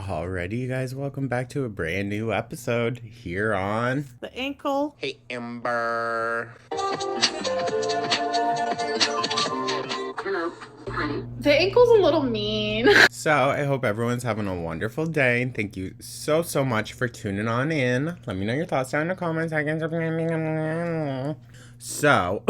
Alrighty, you guys, welcome back to a brand new episode here on The ankle. Hey Amber. The ankle's a little mean. So I hope everyone's having a wonderful day, and thank you so much for tuning on in. Let me know your thoughts down in the comment section. So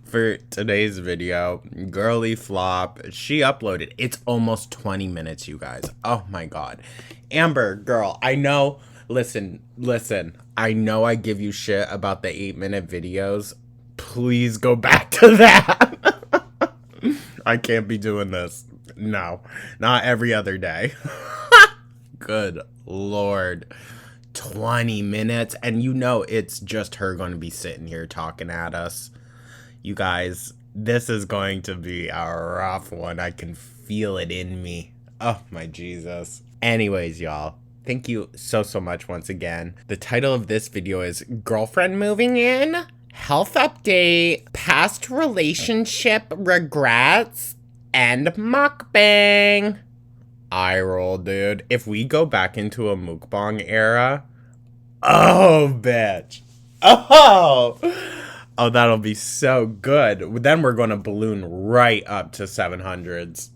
for today's video, girly flop, she uploaded. It's almost 20 minutes, you guys. Oh my god. Amber, girl, I know. Listen. I know I give you shit about the 8-minute videos. Please go back to that. I can't be doing this. No, not every other day. Good Lord. 20 minutes. And you know it's just her going to be sitting here talking at us. You guys, this is going to be a rough one. I can feel it in me. Oh, my Jesus. Anyways, y'all. Thank you so much once again. The title of this video is Girlfriend Moving In, Health Update, Past Relationship Regrets, and Mukbang. Eye roll, dude. If we go back into a mukbang era, oh, bitch. Oh, that'll be so good. Then we're going to balloon right up to 700s.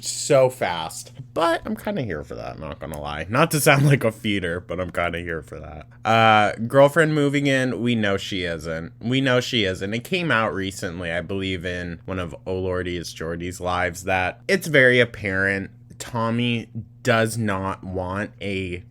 So fast. But I'm kind of here for that, not gonna lie. Not to sound like a feeder, but I'm kind of here for that. Girlfriend moving in, we know she isn't. It came out recently, I believe, in one of Oh Lordy It's Jordy's lives, that it's very apparent Tommy does not want a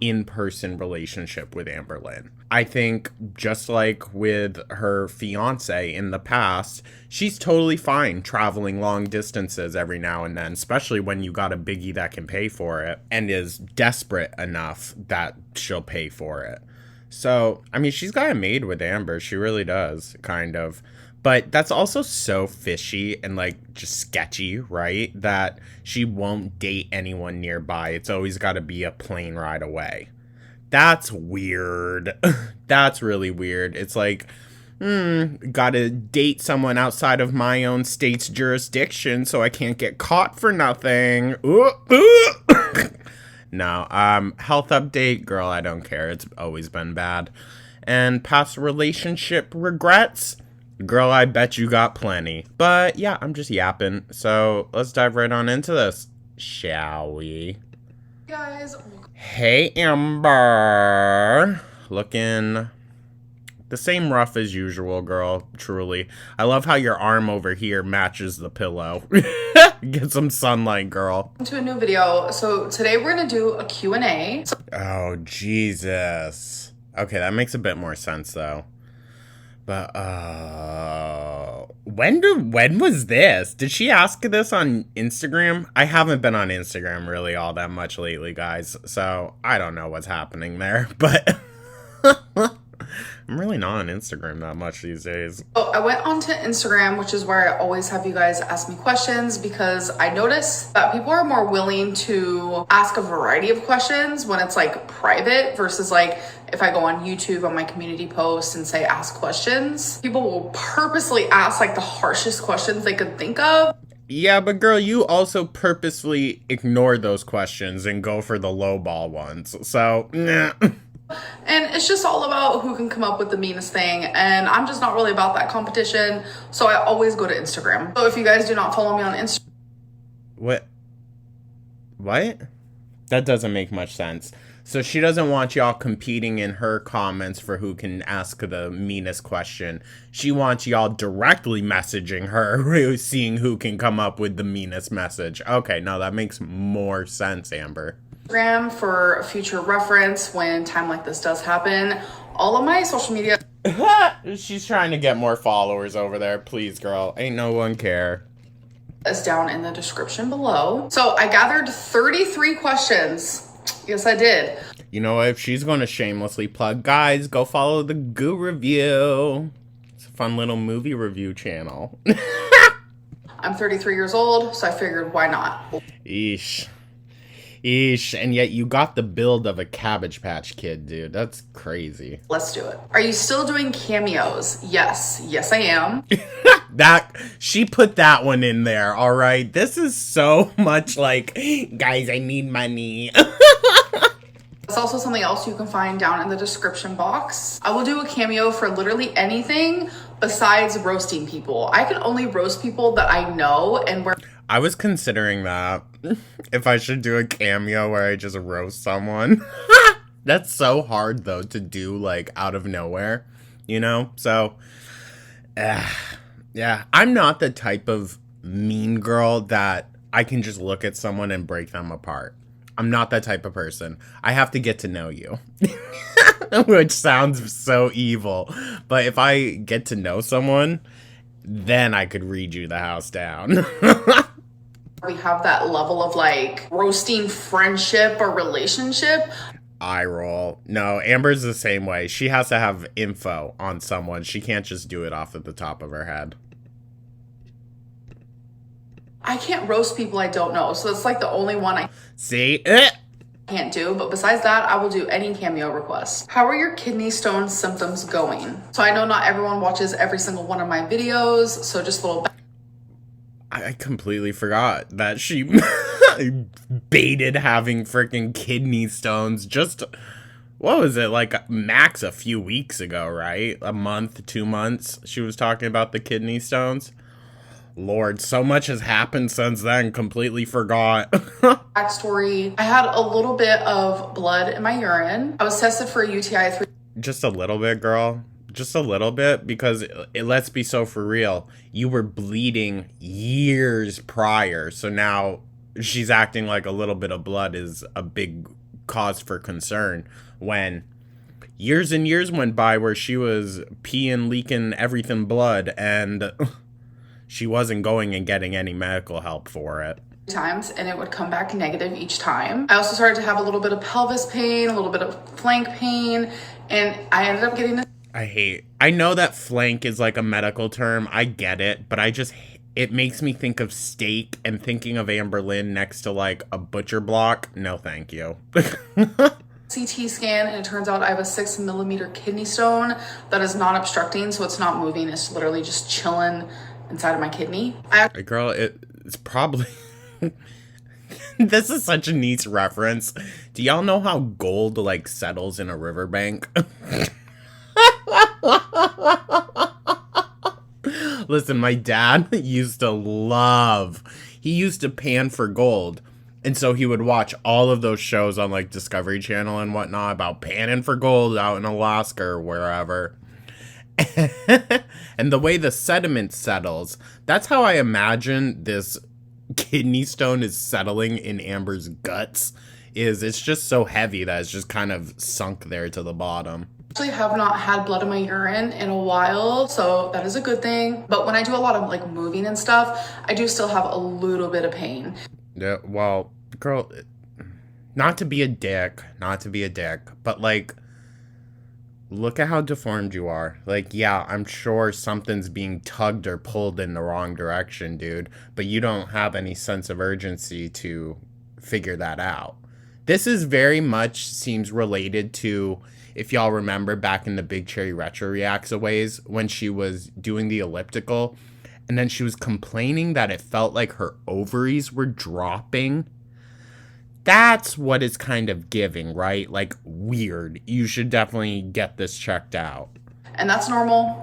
in-person relationship with Amberlynn. I think just like with her fiance in the past, she's totally fine traveling long distances every now and then, especially when you got a biggie that can pay for it and is desperate enough that she'll pay for it. So, I mean, she's got it made with Amber. She really does, kind of. But that's also so fishy and, like, just sketchy, right? That she won't date anyone nearby. It's always got to be a plane ride away. That's weird. That's really weird. It's like, gotta date someone outside of my own state's jurisdiction so I can't get caught for nothing. No, health update, girl, I don't care. It's always been bad. And past relationship regrets, girl, I bet you got plenty. But yeah, I'm just yapping. So let's dive right on into this, shall we? Guys. Hey, Amber. Looking the same rough as usual, girl. Truly. I love how your arm over here matches the pillow. Get some sunlight, girl. To a new video. So today we're going to do a Q&A. Oh, Jesus. Okay, that makes a bit more sense, though. But, when was this? Did she ask this on Instagram? I haven't been on Instagram really all that much lately, guys. So, I don't know what's happening there, but I'm really not on Instagram that much these days. So I went onto Instagram, which is where I always have you guys ask me questions, because I noticed that people are more willing to ask a variety of questions when it's like private versus like if I go on YouTube on my community posts and say ask questions. People will purposely ask like the harshest questions they could think of. Yeah, but girl, you also purposefully ignore those questions and go for the lowball ones. So, nah. And it's just all about who can come up with the meanest thing. And I'm just not really about that competition. So I always go to Instagram. So if you guys do not follow me on Instagram. What? That doesn't make much sense. So she doesn't want y'all competing in her comments for who can ask the meanest question. She wants y'all directly messaging her, seeing who can come up with the meanest message. Okay, no, that makes more sense, Amber. For future reference when time like this does happen. All of my social media. She's trying to get more followers over there. Please, girl. Ain't no one care. Is down in the description below. So I gathered 33 questions. Yes, I did. You know, if she's going to shamelessly plug, guys, go follow the Goo Review. It's a fun little movie review channel. I'm 33 years old, so I figured why not? Eesh. And yet you got the build of a Cabbage Patch Kid, dude. That's crazy. Let's do it. Are you still doing cameos? Yes, I am. She put that one in there, all right? This is so much like, guys, I need money. It's also something else you can find down in the description box. I will do a cameo for literally anything besides roasting people. I can only roast people that I know and where I was considering that. If I should do a cameo where I just roast someone. That's so hard, though, to do, like, out of nowhere, you know? So, yeah. I'm not the type of mean girl that I can just look at someone and break them apart. I'm not that type of person. I have to get to know you. Which sounds so evil. But if I get to know someone, then I could read you the house down. we have that level of like roasting friendship or relationship. Eye roll. No, Amber's the same way. She has to have info on someone. She can't just do it off of the top of her head. I can't roast people I don't know. So it's like the only one I see can't do. But besides that, I will do any cameo request. How are your kidney stone symptoms going? So I know not everyone watches every single one of my videos. So just a little I completely forgot that she baited having freaking kidney stones just, what was it, like max a few weeks ago, right? A month, 2 months, she was talking about the kidney stones. Lord, so much has happened since then, completely forgot. backstory. I had a little bit of blood in my urine. I was tested for a UTI. Just a little bit, girl. Just a little bit, because let's be so for real. You were bleeding years prior, so now she's acting like a little bit of blood is a big cause for concern when years and years went by where she was peeing, leaking everything blood, and she wasn't going and getting any medical help for it. Times, and it would come back negative each time. I also started to have a little bit of pelvis pain, a little bit of flank pain, and I ended up getting this. I know that flank is like a medical term. I get it, but it makes me think of steak, and thinking of Amberlynn next to like a butcher block. No, thank you. CT scan, and it turns out I have a 6 millimeter kidney stone that is not obstructing, so it's not moving. It's literally just chilling inside of my kidney. Girl, it's probably... This is such a neat reference. Do y'all know how gold like settles in a riverbank? Listen, my dad used to pan for gold. And so he would watch all of those shows on like Discovery Channel and whatnot about panning for gold out in Alaska or wherever. And the way the sediment settles, that's how I imagine this kidney stone is settling in Amber's guts. It's just so heavy that it's just kind of sunk there to the bottom. Actually have not had blood in my urine in a while, so that is a good thing. But when I do a lot of like moving and stuff, I do still have a little bit of pain. Yeah, well, girl, not to be a dick, but like, look at how deformed you are. Like, yeah, I'm sure something's being tugged or pulled in the wrong direction, dude, but you don't have any sense of urgency to figure that out. This is very much seems related to, if y'all remember back in the Big Cherry Retro Reacts-a-ways when she was doing the elliptical and then she was complaining that it felt like her ovaries were dropping. That's what it's kind of giving, right? Like, weird. You should definitely get this checked out. And that's normal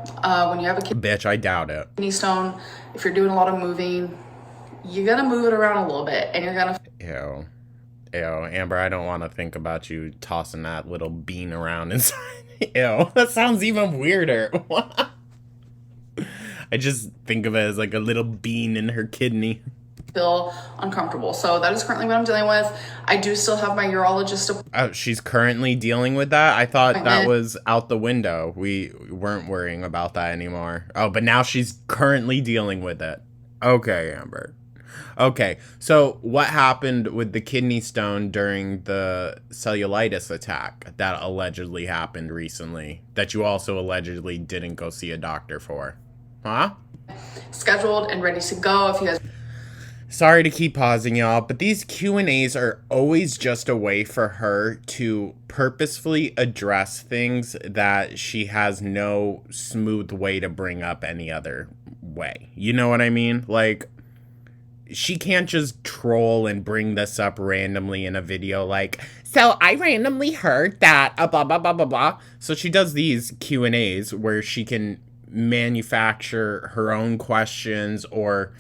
when you have a Bitch, I doubt it. kidney stone. If you're doing a lot of moving, you're gonna move it around a little bit and you're gonna... Ew, Amber, I don't want to think about you tossing that little bean around inside. Ew, that sounds even weirder. I just think of it as like a little bean in her kidney. Feel uncomfortable. So that is currently what I'm dealing with. I do still have my urologist. Oh, she's currently dealing with that? I thought that was out the window. We weren't worrying about that anymore. Oh, but now she's currently dealing with it. Okay, Amber. Okay, so what happened with the kidney stone during the cellulitis attack that allegedly happened recently, that you also allegedly didn't go see a doctor for? Huh? Scheduled and ready to go if you guys... Sorry to keep pausing, y'all, but these Q&As are always just a way for her to purposefully address things that she has no smooth way to bring up any other way. You know what I mean? Like, she can't just troll and bring this up randomly in a video like, so I randomly heard that, blah, blah, blah, blah, blah. So she does these Q&As where she can manufacture her own questions or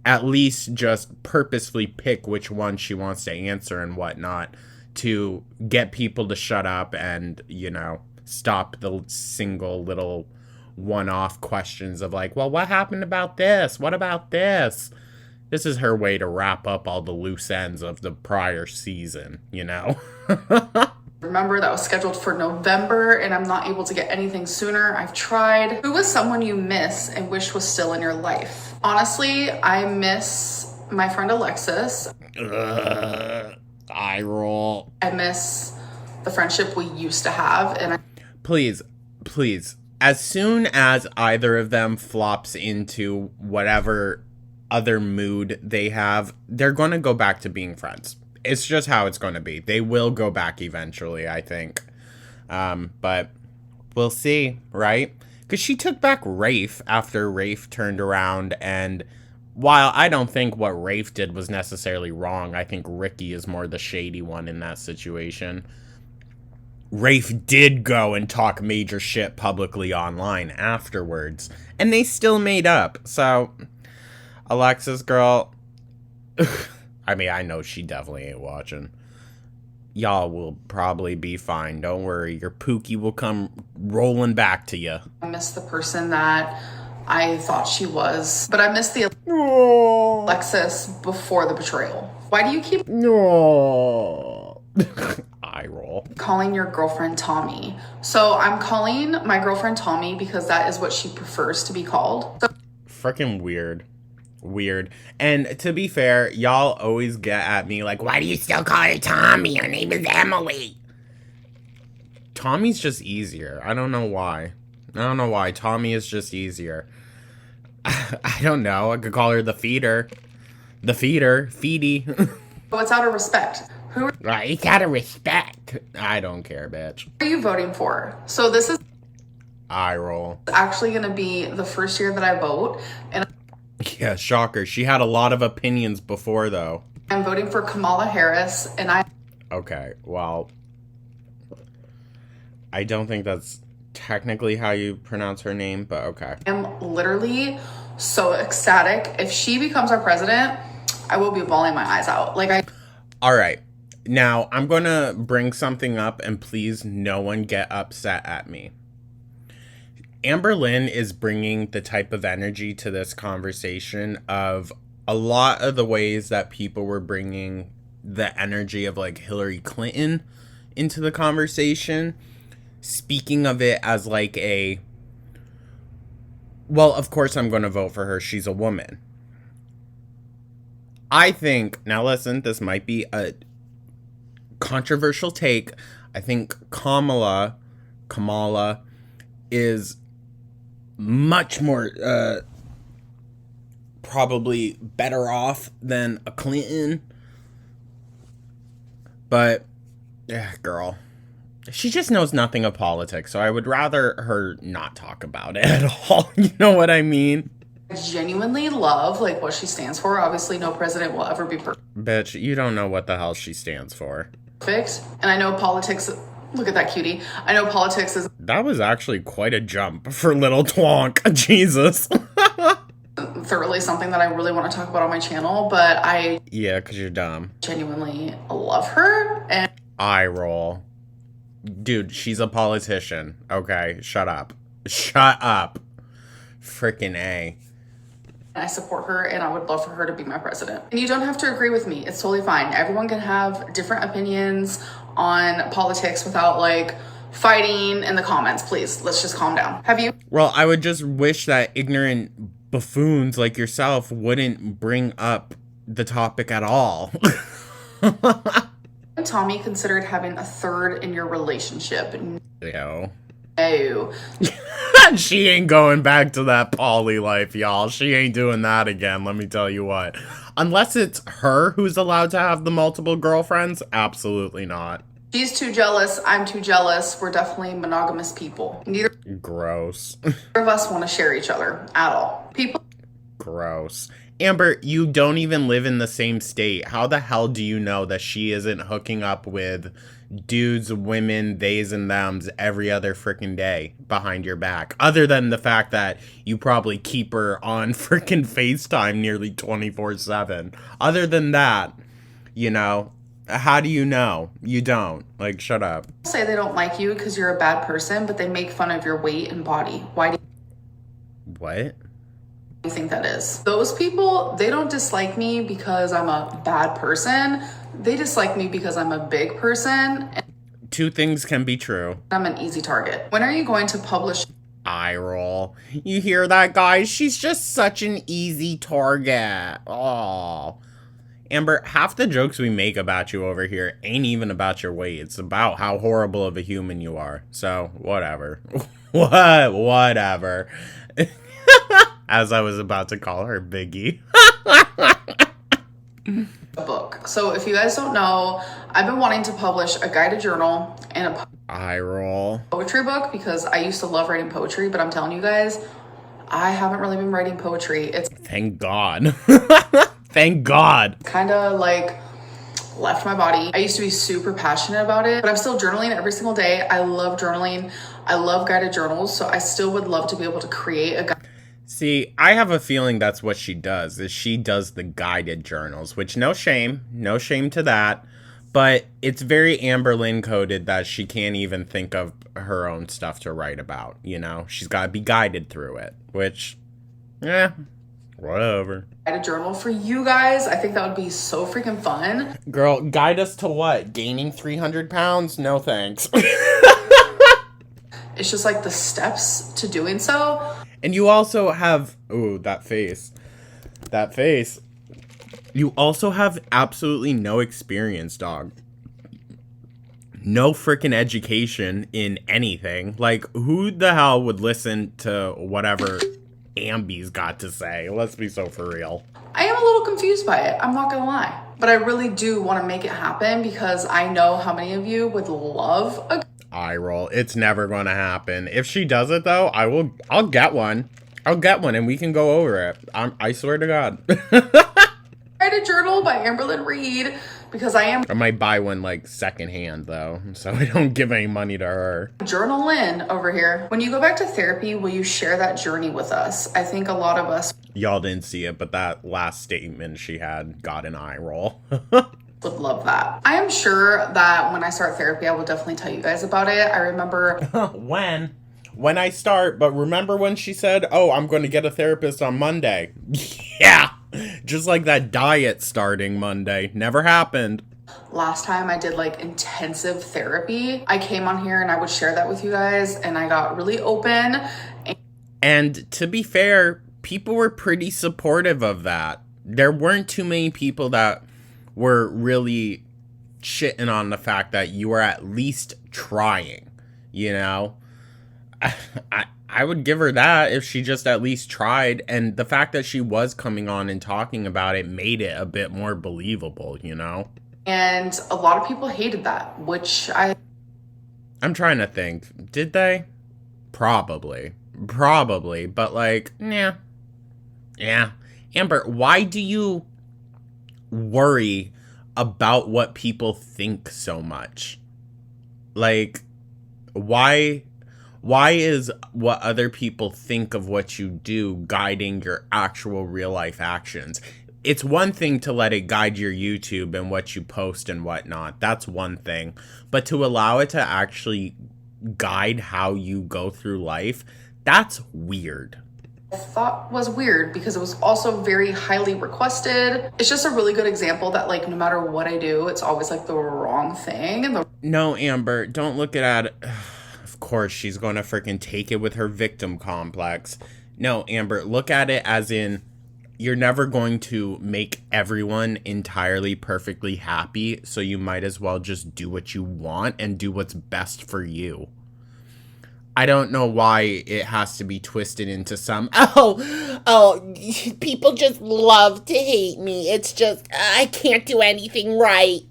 at least just purposefully pick which one she wants to answer and whatnot to get people to shut up and, you know, stop the single little one-off questions of like, well, what happened about this? What about this? This is her way to wrap up all the loose ends of the prior season, you know? Remember, that was scheduled for November and I'm not able to get anything sooner. I've tried. Who was someone you miss and wish was still in your life? Honestly, I miss my friend Alexis. Eye roll. I miss the friendship we used to have. And please, as soon as either of them flops into whatever other mood they have, they're going to go back to being friends. It's just how it's going to be. They will go back eventually, I think. But we'll see, right? Because she took back Rafe after Rafe turned around. And while I don't think what Rafe did was necessarily wrong, I think Ricky is more the shady one in that situation. Rafe did go and talk major shit publicly online afterwards. And they still made up. So, Alexis, girl, I mean, I know she definitely ain't watching. Y'all will probably be fine. Don't worry. Your Pookie will come rolling back to you. I miss the person that I thought she was. But I miss the Alexis before the betrayal. Why do you keep eye roll calling your girlfriend Tommy? So I'm calling my girlfriend Tommy because that is what she prefers to be called. So freaking weird. And to be fair, y'all always get at me like, why do you still call her Tommy? Her name is Emily. Tommy's just easier. I don't know why. Tommy is just easier. I don't know. I could call her the feeder. Feedy. So it's out of respect. It's out of respect. I don't care, bitch. Who are you voting for? So this is eye roll. actually going to be the first year that I vote. And yeah, shocker. She had a lot of opinions before, though. I'm voting for Kamala Harris, and okay, well, I don't think that's technically how you pronounce her name, but okay. I'm literally so ecstatic. If she becomes our president, I will be bawling my eyes out. All right. Now, I'm going to bring something up, and please, no one get upset at me. Amberlynn is bringing the type of energy to this conversation of a lot of the ways that people were bringing the energy of like Hillary Clinton into the conversation, speaking of it as like well, of course I'm going to vote for her. She's a woman. I think, now listen, this might be a controversial take. I think Kamala is much more probably better off than a Clinton. But yeah, girl, she just knows nothing of politics, so I would rather her not talk about it at all. You know what I mean? I genuinely love like what she stands for. Obviously no president will ever be Bitch, you don't know what the hell she stands for. perfect. And I know politics, look at that cutie. I know politics is That was actually quite a jump for little twonk. Jesus. thoroughly something that I really want to talk about on my channel, but I Yeah, because you're dumb. genuinely love her. And Eye roll. Dude, she's a politician. Okay, shut up. Frickin' A. I support her, and I would love for her to be my president. And you don't have to agree with me. It's totally fine. Everyone can have different opinions on politics without like fighting in the comments. Please, let's just calm down. Have you? Well, I would just wish that ignorant buffoons like yourself wouldn't bring up the topic at all. Tommy considered having a third in your relationship? Ew. No. She ain't going back to that poly life, y'all. She ain't doing that again, let me tell you what. Unless it's her who's allowed to have the multiple girlfriends, absolutely not. She's too jealous. I'm too jealous. We're definitely monogamous people. Neither Gross. of us want to share each other at all. People Gross. Amber, you don't even live in the same state. How the hell do you know that she isn't hooking up with dudes, women, theys, and thems every other freaking day behind your back? Other than the fact that you probably keep her on freaking FaceTime nearly 24/7. Other than that, you know, how do you know? You don't. Like, shut up. Say they don't like you because you're a bad person, but they make fun of your weight and body. Why do What? you think that is? Those people, they don't dislike me because I'm a bad person. They dislike me because I'm a big person and Two things can be true. I'm an easy target. When are you going to publish? Eye roll. You hear that, guys? She's just such an easy target. Oh. Amber, half the jokes we make about you over here ain't even about your weight. It's about how horrible of a human you are. So, whatever. Whatever. As I was about to call her Biggie. Book. So if you guys don't know, I've been wanting to publish a guided journal and a Eye roll. poetry book because I used to love writing poetry, but I'm telling you guys, I haven't really been writing poetry. It's Thank God. Thank God. kind of like left my body. I used to be super passionate about it, but I'm still journaling every single day. I love journaling. I love guided journals, so I still would love to be able to create a guide. See, I have a feeling that's what she does, is she does the guided journals, which no shame to that, but it's very Amberlynn coded that she can't even think of her own stuff to write about, you know? She's got to be guided through it, which, whatever. Guided journal for you guys. I think that would be so freaking fun. Girl, guide us to what? Gaining 300 pounds? No thanks. It's just like the steps to doing so. And you also have, ooh, that face. You also have absolutely no experience, dog. No freaking education in anything. Like, who the hell would listen to whatever Ambi's got to say? Let's be so for real. I am a little confused by it. I'm not gonna lie. But I really do want to make it happen because I know how many of you would love a Eye roll. It's never going to happen. If she does it, though, I'll get one. I'll get one and we can go over it. I swear to God. guided journal by Amberlynn Reed because I am I might buy one like secondhand though, so I don't give any money to her. journalin over here. When you go back to therapy, will you share that journey with us? I think a lot of us Y'all didn't see it, but that last statement she had got an eye roll. would love that. I am sure that when I start therapy, I will definitely tell you guys about it. I remember when I start, but remember when she said, oh, I'm going to get a therapist on Monday. Yeah, just like that diet starting Monday. Never happened. last time I did like intensive therapy. I came on here and I would share that with you guys and I got really open. And to be fair, people were pretty supportive of that. There weren't too many people that were really shitting on the fact that you were at least trying, you know? I would give her that if she just at least tried. And the fact that she was coming on and talking about it made it a bit more believable, you know? And a lot of people hated that, which I'm trying to think. Did they? Probably. But like, yeah. Amber, why do you worry about what people think so much? Like, why is what other people think of what you do guiding your actual real life actions? It's one thing to let it guide your YouTube and what you post and whatnot. That's one thing. But to allow it to actually guide how you go through life, that's weird. I thought was weird because it was also very highly requested. It's just a really good example that like no matter what I do, it's always like the wrong thing. And No, Amber, don't look at it. Of course, she's going to freaking take it with her victim complex. No, Amber, look at it as in you're never going to make everyone entirely perfectly happy, so you might as well just do what you want and do what's best for you. I don't know why it has to be twisted into some, people just love to hate me. It's just, I can't do anything right.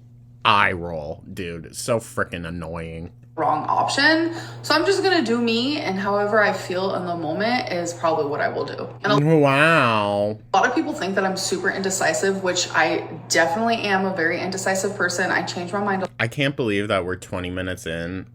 Eye roll, dude. So freaking annoying. Wrong option. So I'm just gonna do me, and however I feel in the moment is probably what I will do. And Wow. a lot of people think that I'm super indecisive, which I definitely am a very indecisive person. I change my mind. I can't believe that we're 20 minutes in.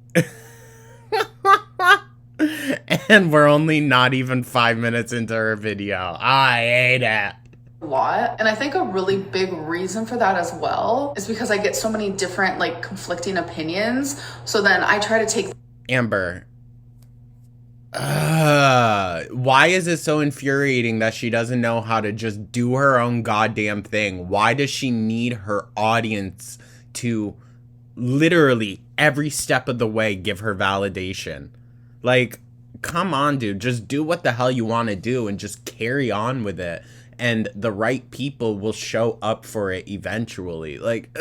And we're only not even 5 minutes into her video. I hate it. A lot. And I think a really big reason for that as well is because I get so many different like conflicting opinions. So then I try to take Amber. Why is it so infuriating that she doesn't know how to just do her own goddamn thing? Why does she need her audience to literally every step of the way give her validation? Like, come on, dude. Just do what the hell you want to do and just carry on with it. And the right people will show up for it eventually. Like,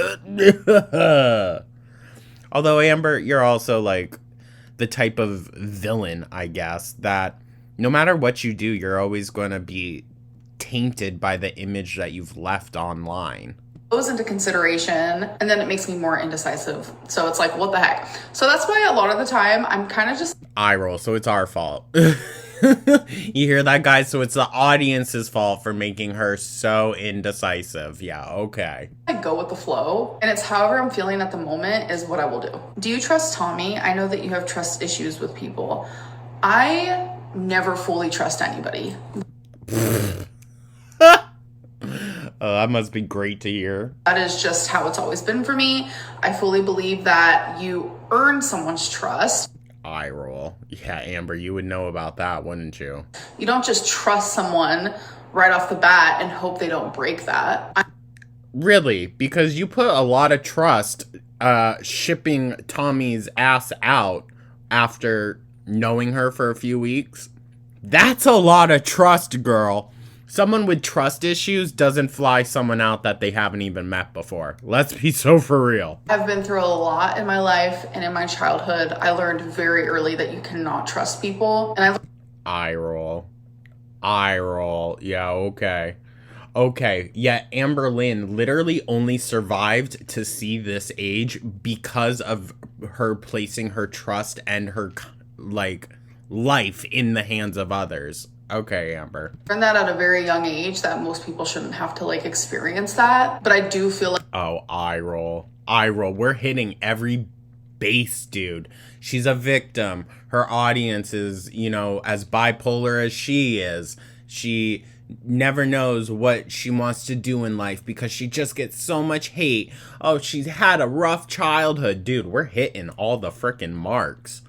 although, Amber, you're also, like, the type of villain, I guess, that no matter what you do, you're always going to be tainted by the image that you've left online. Goes into consideration, and then it makes me more indecisive. So it's like, what the heck? So that's why a lot of the time I'm kind of just eye roll. So it's our fault. You hear that, guys? So it's the audience's fault for making her so indecisive. Yeah, okay. I go with the flow, and it's however I'm feeling at the moment is what I will do. Do you trust Tommy? I know that you have trust issues with people. I never fully trust anybody. Oh, that must be great to hear. That is just how it's always been for me. I fully believe that you earn someone's trust. Eye roll. Yeah, Amber, you would know about that, wouldn't you? You don't just trust someone right off the bat and hope they don't break that. Really? Because you put a lot of trust shipping Tommy's ass out after knowing her for a few weeks. That's a lot of trust, girl. Someone with trust issues doesn't fly someone out that they haven't even met before. Let's be so for real. I've been through a lot in my life, and in my childhood, I learned very early that you cannot trust people. And eye roll. Eye roll. Yeah, okay. Okay, yeah, Amberlynn literally only survived to see this age because of her placing her trust and her, like, life in the hands of others. Okay, Amber. Learned that at a very young age, that most people shouldn't have to like experience that. But I do feel like, oh, eye roll. Eye roll. We're hitting every base, dude. She's a victim. Her audience is, you know, as bipolar as she is. She never knows what she wants to do in life because she just gets so much hate. Oh, she's had a rough childhood. Dude, we're hitting all the freaking marks.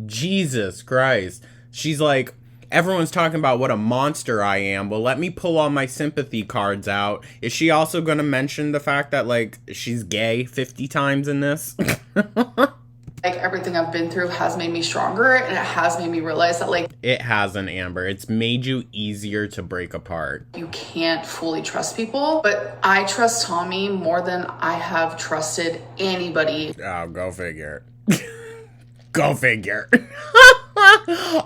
Jesus Christ. She's like, everyone's talking about what a monster I am. Well, let me pull all my sympathy cards out. Is she also going to mention the fact that, like, she's gay 50 times in this? like everything I've been through has made me stronger, and it has made me realize that, like, it hasn't, Amber. It's made you easier to break apart. You can't fully trust people, but I trust Tommy more than I have trusted anybody. Oh, go figure. Go figure.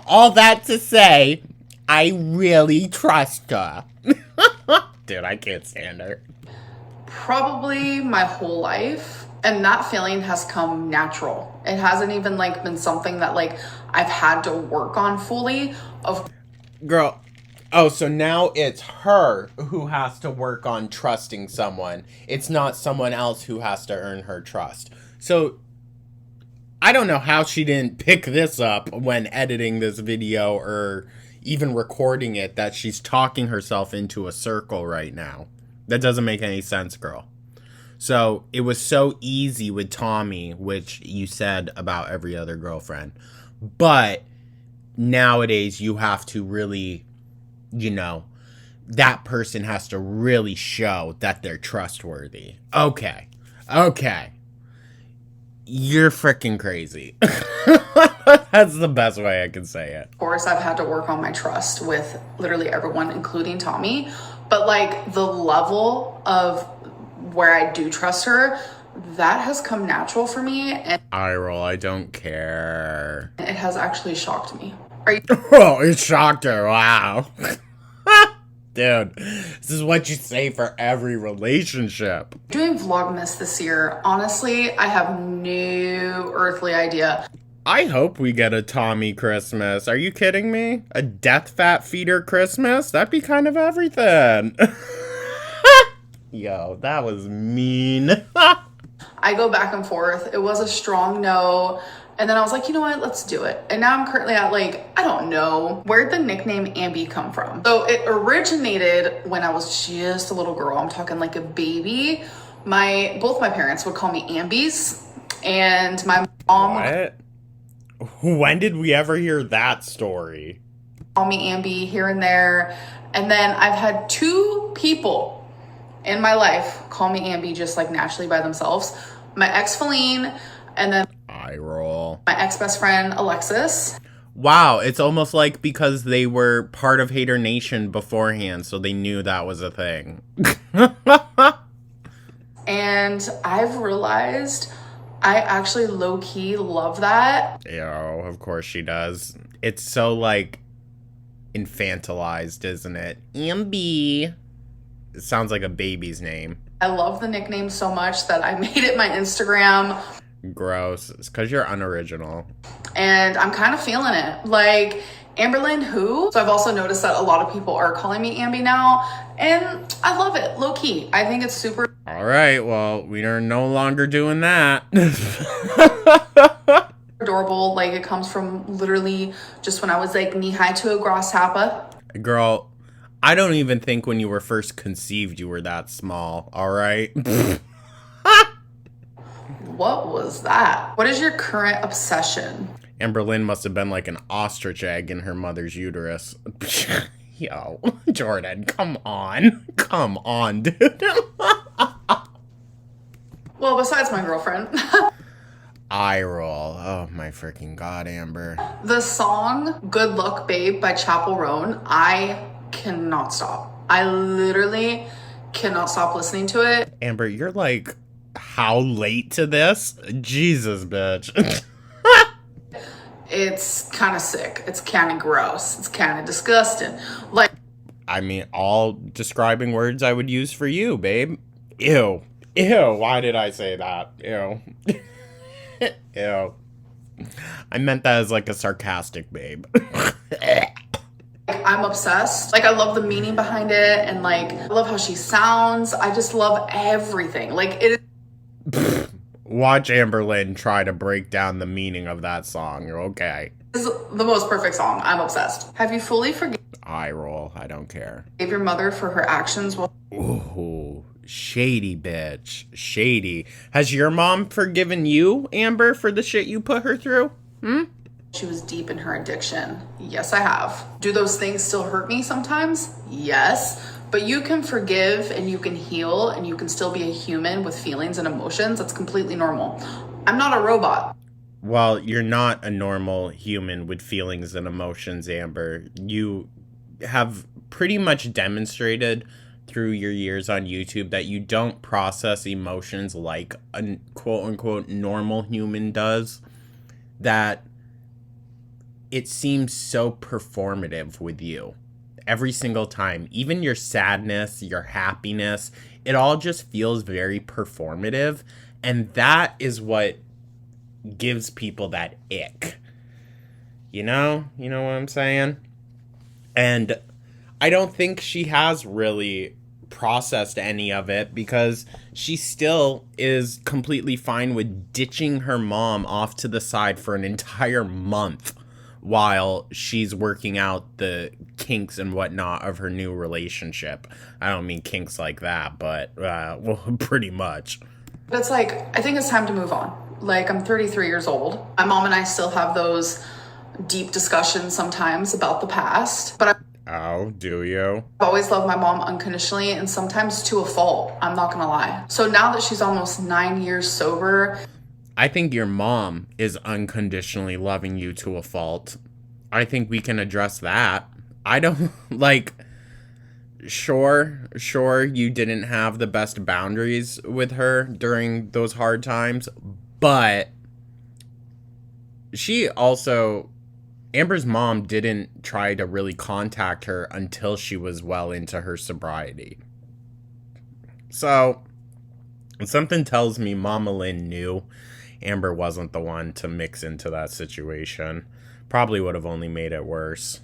All that to say, I really trust her. Dude, I can't stand her. Probably my whole life. And that feeling has come natural. It hasn't even like been something that like I've had to work on fully. Girl, oh, so now it's her who has to work on trusting someone. It's not someone else who has to earn her trust. So I don't know how she didn't pick this up when editing this video or even recording it, that she's talking herself into a circle right now. That doesn't make any sense, girl. So it was so easy with Tommy, which you said about every other girlfriend. But nowadays you have to really, you know, that person has to really show that they're trustworthy. Okay. Okay. You're freaking crazy. That's the best way I can say it. Of course, I've had to work on my trust with literally everyone, including Tommy. But like the level of where I do trust her, that has come natural for me. And eye roll, I don't care. It has actually shocked me. Are you? Oh, it shocked her. Wow. Dude, this is what you say for every relationship. Doing Vlogmas this year, honestly, I have no earthly idea. I hope we get a Tommy Christmas. Are you kidding me? A death fat feeder Christmas? That'd be kind of everything. Yo, that was mean. I go back and forth. It was a strong no. And then I was like, you know what, let's do it. And now I'm currently at like, I don't know, where'd the nickname Ambi come from? So it originated when I was just a little girl. I'm talking like a baby. Both my parents would call me Ambies. And my mom What? When did we ever hear that story? Call me Ambi here and there. And then I've had two people in my life call me Ambi just like naturally by themselves. My ex Feline, and then Eye roll. my ex-best friend Alexis. Wow, it's almost like because they were part of Hater Nation beforehand, so they knew that was a thing. And I've realized I actually low-key love that. Yo, of course she does. It's so like infantilized, isn't it? Ambi. It sounds like a baby's name. I love the nickname so much that I made it my Instagram. Gross. It's because you're unoriginal. And I'm kind of feeling it. Like, Amberlynn who? So I've also noticed that a lot of people are calling me Ambi now. And I love it, low-key. I think it's super... All right, well, we are no longer doing that. adorable. Like, it comes from literally just when I was like knee-high to a grasshopper. Girl, I don't even think when you were first conceived you were that small, all right? What was that? What is your current obsession? Amberlynn must have been like an ostrich egg in her mother's uterus. Yo, Jordan, come on. Come on, dude. Well, besides my girlfriend. Eye roll. Oh my freaking God, Amber. The song Good Luck Babe by Chapel Roan, I cannot stop. I literally cannot stop listening to it. Amber, you're like, how late to this? Jesus, bitch. It's kind of sick. It's kind of gross. It's kind of disgusting. Like, I mean, all describing words I would use for you, babe. Ew. Ew. Why did I say that? Ew. Ew. I meant that as like a sarcastic babe. I'm obsessed. Like, I love the meaning behind it, and like, I love how she sounds. I just love everything. Like, it Watch Amberlynn try to break down the meaning of that song. Okay. is the most perfect song. I'm obsessed. Have you fully forgiven Eye roll. I don't care. your mother for her actions while Ooh, shady bitch. Shady. Has your mom forgiven you, Amber, for the shit you put her through? she was deep in her addiction? Yes, I have. Do those things still hurt me sometimes? Yes. But you can forgive and you can heal and you can still be a human with feelings and emotions. That's completely normal. I'm not a robot. Well, you're not a normal human with feelings and emotions, Amber. You have pretty much demonstrated through your years on YouTube that you don't process emotions like a quote-unquote normal human does. That it seems so performative with you. Every single time, even your sadness, your happiness, it all just feels very performative. And that is what gives people that ick. You know what I'm saying? And I don't think she has really processed any of it because she still is completely fine with ditching her mom off to the side for an entire month while she's working out the kinks and whatnot of her new relationship. I don't mean kinks like that, but, well, pretty much. But it's like, I think it's time to move on. Like, I'm 33 years old. My mom and I still have those deep discussions sometimes about the past. But Oh, do you? I've always loved my mom unconditionally and sometimes to a fault. I'm not gonna lie. So now that she's almost 9 years sober, I think your mom is unconditionally loving you to a fault. I think we can address that. I don't, like, sure, you didn't have the best boundaries with her during those hard times, but she also Amber's mom didn't try to really contact her until she was well into her sobriety. So, something tells me Mama Lynn knew Amber wasn't the one to mix into that situation. Probably would have only made it worse.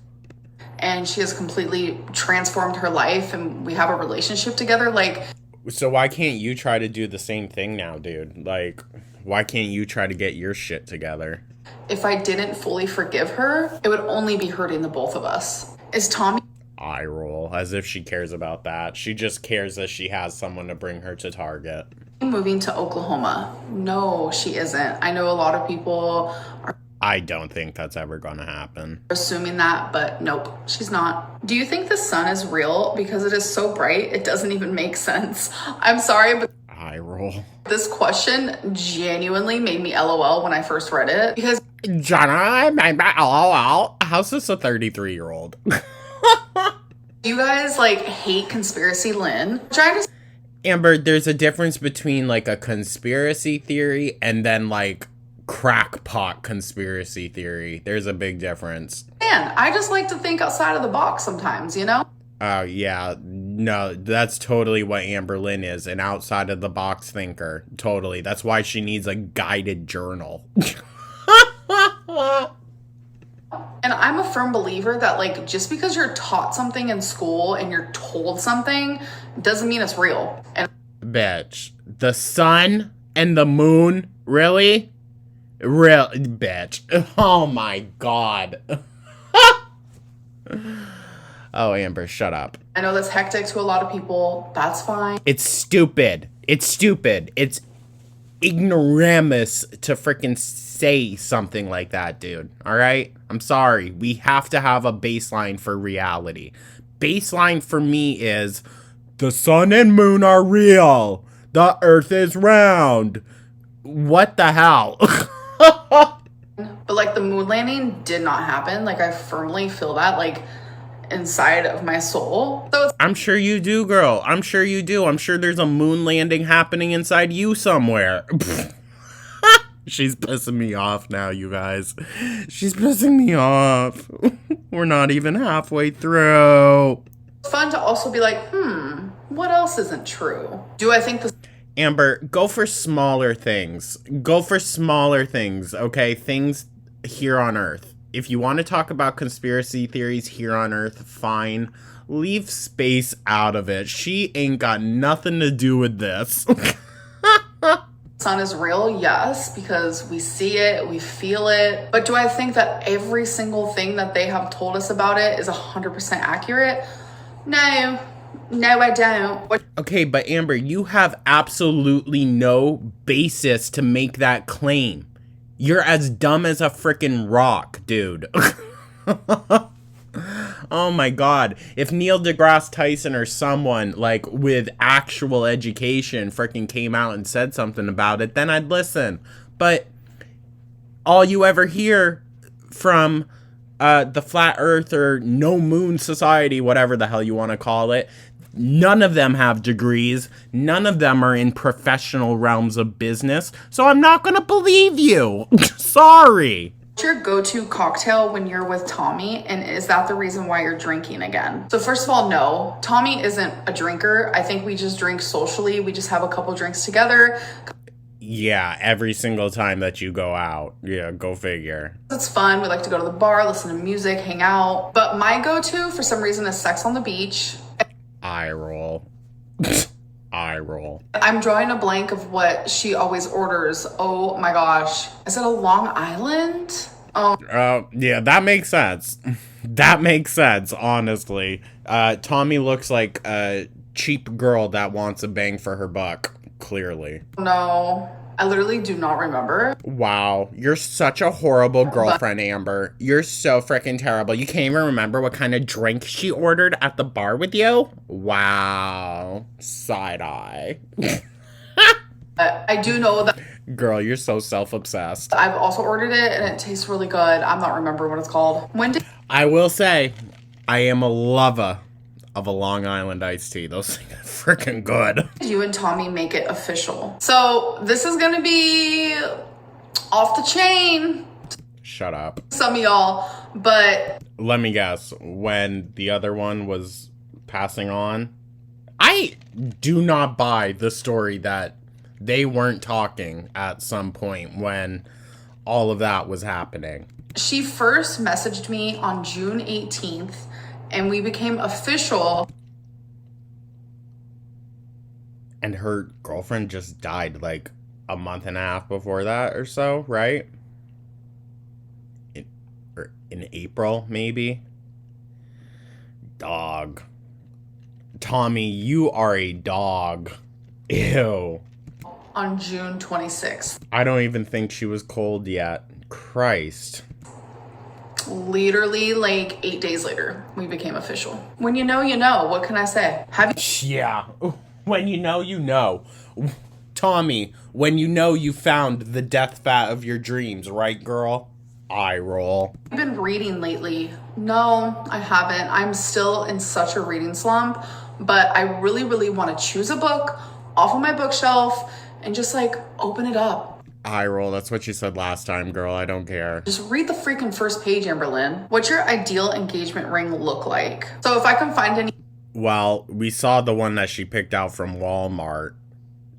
And she has completely transformed her life, and we have a relationship together. Like, so why can't you try to do the same thing now, dude? Like, why can't you try to get your shit together? If I didn't fully forgive her, it would only be hurting the both of us. Is Tommy... Eye roll, as if she cares about that. She just cares that she has someone to bring her to Target. Moving to Oklahoma? No, she isn't. I know a lot of people are... I don't think that's ever gonna happen. Assuming that, but nope, she's not. Do you think the sun is real? Because it is so bright, it doesn't even make sense. I'm sorry, but... Eye roll. This question genuinely made me LOL when I first read it. Because... Jenna, LOL. How's this a 33-year-old? You guys, like, hate Conspiracy Lynn. Trying to... Amber, there's a difference between, like, a conspiracy theory and then, like, crackpot conspiracy theory. There's a big difference. Man, I just like to think outside of the box sometimes, you know? Oh, yeah. No, that's totally what Amberlynn is, an outside-of-the-box thinker. Totally. That's why she needs a guided journal. And I'm a firm believer that, like, just because you're taught something in school and you're told something doesn't mean it's real. And bitch, the sun and the moon? Really? Real, bitch. Oh my god. Oh, Amber, shut up. I know that's hectic to a lot of people. That's fine. It's stupid. It's stupid. It's ignoramus to freaking say something like that, dude. All right? I'm sorry. We have to have a baseline for reality. Baseline for me is the sun and moon are real. The earth is round. What the hell? But, like, the moon landing did not happen. Like, I firmly feel that, like, inside of my soul. So it's... I'm sure you do, girl. I'm sure you do. I'm sure there's a moon landing happening inside you somewhere. She's pissing me off now, you guys. She's pissing me off. We're not even halfway through. It's fun to also be like, what else isn't true? Do I think this... Amber, go for smaller things. Go for smaller things, okay? Things here on Earth. If you want to talk about conspiracy theories here on Earth, fine. Leave space out of it. She ain't got nothing to do with this. Sun is real, yes, because we see it, we feel it. But do I think that every single thing that they have told us about it is 100% accurate? No. No, I don't. Okay, but Amber, you have absolutely no basis to make that claim. You're as dumb as a freaking rock, dude. Oh my god. If Neil deGrasse Tyson or someone, like, with actual education freaking came out and said something about it, then I'd listen. But all you ever hear from the Flat Earth or No Moon Society, whatever the hell you want to call it, none of them have degrees. None of them are in professional realms of business. So I'm not going to believe you. Sorry. What's your go-to cocktail when you're with Tommy, and is that the reason why you're drinking again? So first of all, no. Tommy isn't a drinker. I think we just drink socially. We just have a couple drinks together. Yeah, every single time that you go out. Yeah, go figure. It's fun. We like to go to the bar, listen to music, hang out. But my go-to, for some reason, is sex on the beach. Eye roll. Eye roll. I'm drawing a blank of what she always orders. Oh my gosh. Is it a Long Island? Oh. Yeah, that makes sense. That makes sense, honestly. Tommy looks like a cheap girl that wants a bang for her buck, clearly. No. I literally do not remember. Wow, you're such a horrible girlfriend, Amber. You're so freaking terrible. You can't even remember what kind of drink she ordered at the bar with you? Wow. Side eye. I do know that... Girl, you're so self-obsessed. I've also ordered it, and it tastes really good. I'm not remembering what it's called. When did... I will say, I am a lover of a Long Island iced tea. Those things are freaking good. You and Tommy make it official. So this is gonna be off the chain. shut up. Some of y'all, but let me guess, when the other one was passing on, I do not buy the story that they weren't talking at some point when all of that was happening. She first messaged me on June 18th and we became official. And her girlfriend just died like a month and a half before that or so, right? In April, maybe? Dog. Tommy, you are a dog. Ew. On June 26th. I don't even think she was cold yet. Christ. Literally like 8 days later, we became official. When you know, you know. What can I say? Yeah. When you know, you know. Tommy, when you know you found the death fat of your dreams, right, girl? Eye roll. I've been reading lately. No, I haven't. I'm still in such a reading slump, but I really, really want to choose a book off of my bookshelf and just like open it up. Eye roll. That's what you said last time, girl. I don't care. Just read the freaking first page, Amberlynn. What's your ideal engagement ring look like? So if I can find any. Well, we saw the one that she picked out from Walmart.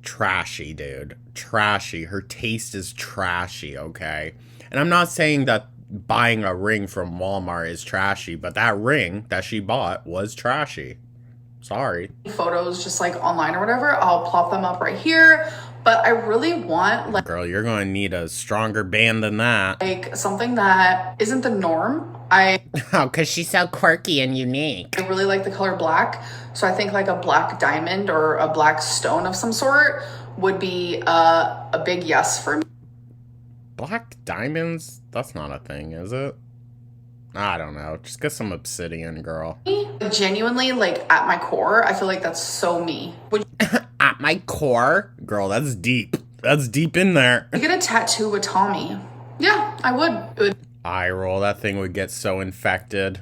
Trashy, dude. Trashy. Her taste is trashy, okay? And I'm not saying that buying a ring from Walmart is trashy, but that ring that she bought was trashy. Sorry. Photos just like online or whatever, I'll plop them up right here. But I really want like... Girl, you're going to need a stronger band than that. Like something that isn't the norm. Oh, because she's so quirky and unique. I really like the color black. So I think like a black diamond or a black stone of some sort would be a big yes for me. Black diamonds? That's not a thing, is it? I don't know. Just get some obsidian, girl. Genuinely, like at my core, I feel like that's so me. At my core? Girl, that's deep. That's deep in there. You get a tattoo with Tommy. Yeah, I would. It would eye roll. That thing would get so infected.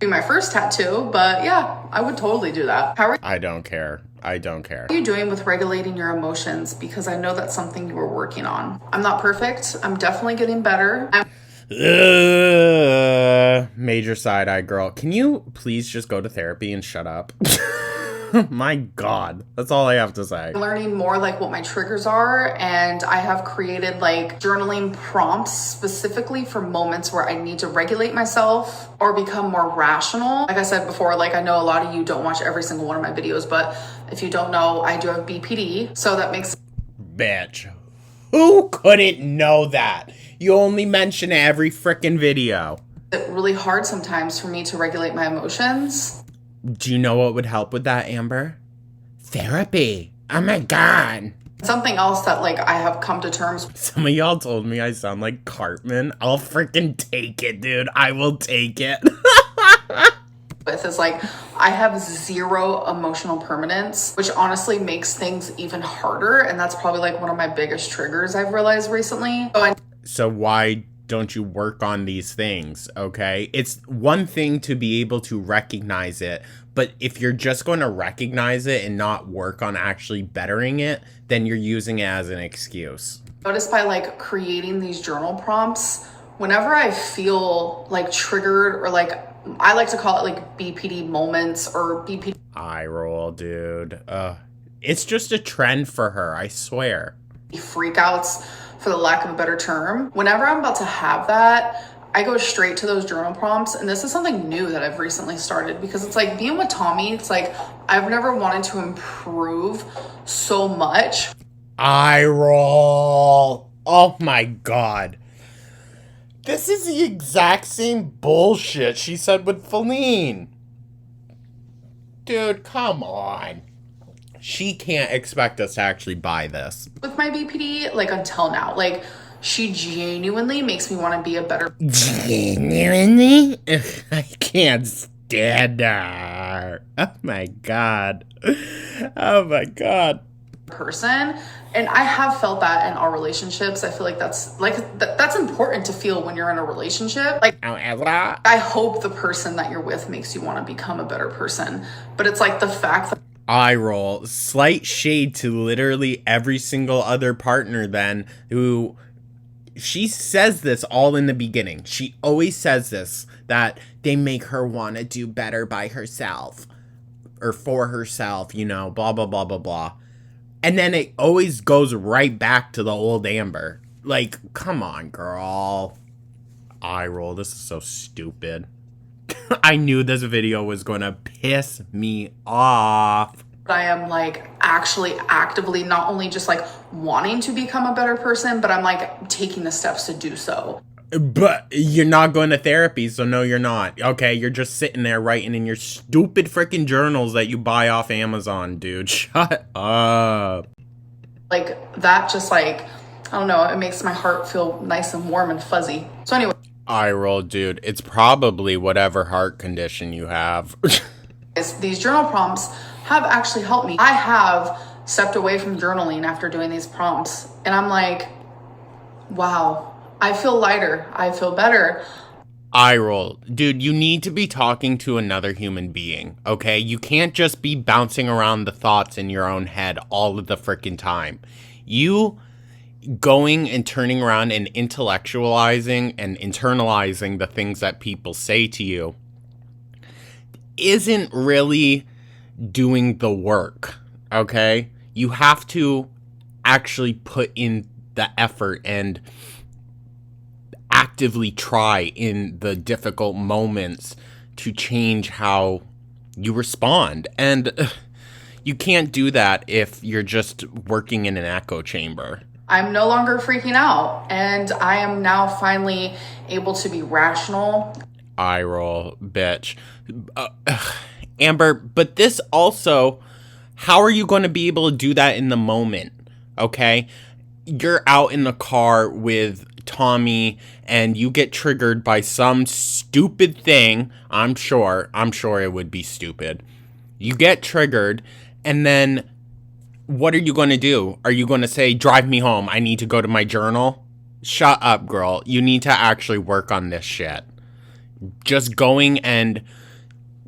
be my first tattoo, but yeah, I would totally do that. How are I don't care. I don't care. What are you doing with regulating your emotions? Because I know that's something you were working on. I'm not perfect. I'm definitely getting better. Major side eye, girl. Can you please just go to therapy and shut up? My God, that's all I have to say. Learning more like what my triggers are, and I have created like journaling prompts specifically for moments where I need to regulate myself or become more rational. Like I said before, like I know a lot of you don't watch every single one of my videos, but if you don't know, I do have BPD, so that makes... Bitch, who couldn't know that? You only mention it every frickin' video. It's really hard sometimes for me to regulate my emotions. Do you know what would help with that, Amber? Therapy. Oh my God. Something else that like I have come to terms with. Some of y'all told me I sound like Cartman. I'll freaking take it, dude. I will take it. Is like I have zero emotional permanence, which honestly makes things even harder. And that's probably like one of my biggest triggers I've realized recently. So why don't you work on these things, okay? It's one thing to be able to recognize it, but if you're just going to recognize it and not work on actually bettering it, then you're using it as an excuse. Notice by like creating these journal prompts, whenever I feel like triggered or like, I like to call it like BPD moments or BPD. Eye roll, dude. It's just a trend for her, I swear. Freakouts, for the lack of a better term. Whenever I'm about to have that, I go straight to those journal prompts. And this is something new that I've recently started because it's like being with Tommy, it's like I've never wanted to improve so much. Eye roll. Oh my God. This is the exact same bullshit she said with Feline. Dude, come on. She can't expect us to actually buy this. With my BPD, like until now, like she genuinely makes me want to be a better... Genuinely? I can't stand her. Oh my God. Oh my God. Person. And I have felt that in our relationships. I feel like that's important to feel when you're in a relationship. Like, I hope the person that you're with makes you want to become a better person. But it's like the fact that... Eye roll. Slight shade to literally every single other partner then who She says this all in the beginning. She always says this, that they make her want to do better by herself or for herself, you know, blah, blah, blah, blah, blah. And then it always goes right back to the old Amber. Like, come on, girl. Eye roll. This is so stupid. I knew this video was going to piss me off. I am like actually actively not only just like wanting to become a better person, but I'm like taking the steps to do so. But you're not going to therapy, so no, you're not. Okay, you're just sitting there writing in your stupid freaking journals that you buy off Amazon, dude. Shut up. Like, that just like, I don't know, it makes my heart feel nice and warm and fuzzy. So anyway. Eye roll, dude. It's probably whatever heart condition you have. These journal prompts have actually helped me. I have stepped away from journaling after doing these prompts, and I'm like, wow. I feel lighter. I feel better. Eye roll. Dude, you need to be talking to another human being, okay? You can't just be bouncing around the thoughts in your own head all of the freaking time. You going and turning around and intellectualizing and internalizing the things that people say to you isn't really doing the work, okay? You have to actually put in the effort and actively try in the difficult moments to change how you respond. And you can't do that if you're just working in an echo chamber. I'm no longer freaking out, and I am now finally able to be rational. Eye roll, bitch. Amber, but this also, how are you going to be able to do that in the moment? Okay? You're out in the car with Tommy and you get triggered by some stupid thing. I'm sure it would be stupid. You get triggered, and then what are you going to do? Are you going to say, drive me home, I need to go to my journal? Shut up, girl. You need to actually work on this shit. Just going and,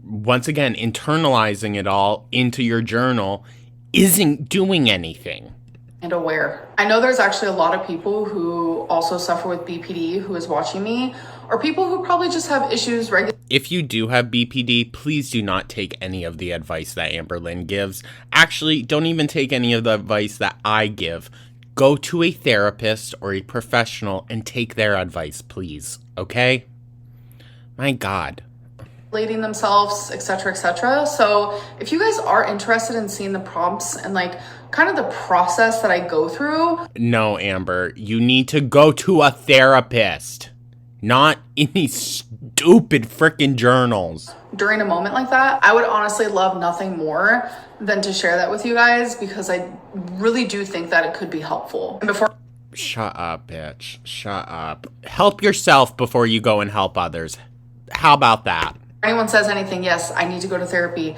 once again, internalizing it all into your journal isn't doing anything. And aware. I know there's actually a lot of people who also suffer with BPD who is watching me, or people who probably just have issues regularly. If you do have BPD, please do not take any of the advice that Amberlynn gives. Actually, don't even take any of the advice that I give. Go to a therapist or a professional and take their advice, please. Okay? My God. Leading themselves, etc., etc. So if you guys are interested in seeing the prompts and like kind of the process that I go through. No, Amber, you need to go to a therapist, not any stupid freaking journals. During a moment like that, I would honestly love nothing more than to share that with you guys, because I really do think that it could be helpful. And before. Shut up, bitch. Shut up. Help yourself before you go and help others. How about that? Anyone says anything, yes, I need to go to therapy.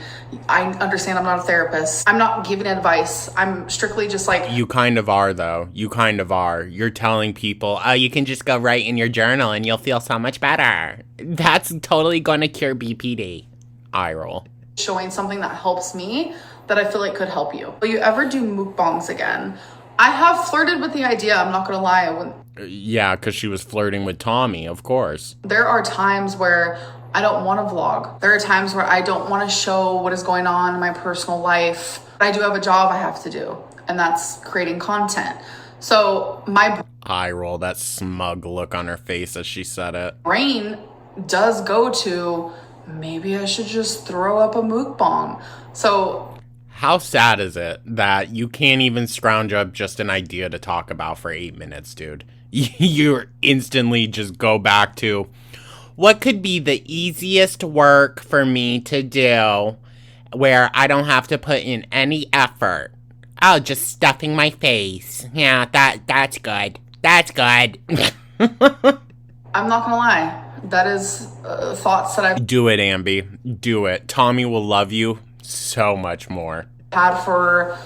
I understand I'm not a therapist. I'm not giving advice. I'm strictly just like. You kind of are, though. You kind of are. You're telling people, oh, you can just go write in your journal and you'll feel so much better. That's totally going to cure BPD. Eye roll. Showing something that helps me that I feel like could help you. Will you ever do mukbangs again? I have flirted with the idea, I'm not going to lie. Yeah, because she was flirting with Tommy, of course. There are times where I don't want to vlog. There are times where I don't want to show what is going on in my personal life. I do have a job I have to do, and that's creating content. So my eye roll, that smug look on her face as she said it. Brain does go to, maybe I should just throw up a mukbang. So how sad is it that you can't even scrounge up just an idea to talk about for 8 minutes, dude? You instantly just go back to, what could be the easiest work for me to do where I don't have to put in any effort? Oh, just stuffing my face. Yeah, that's good. That's good. I'm not gonna lie. That is thoughts that I've... Do it, Amby. Do it. Tommy will love you so much more. Had for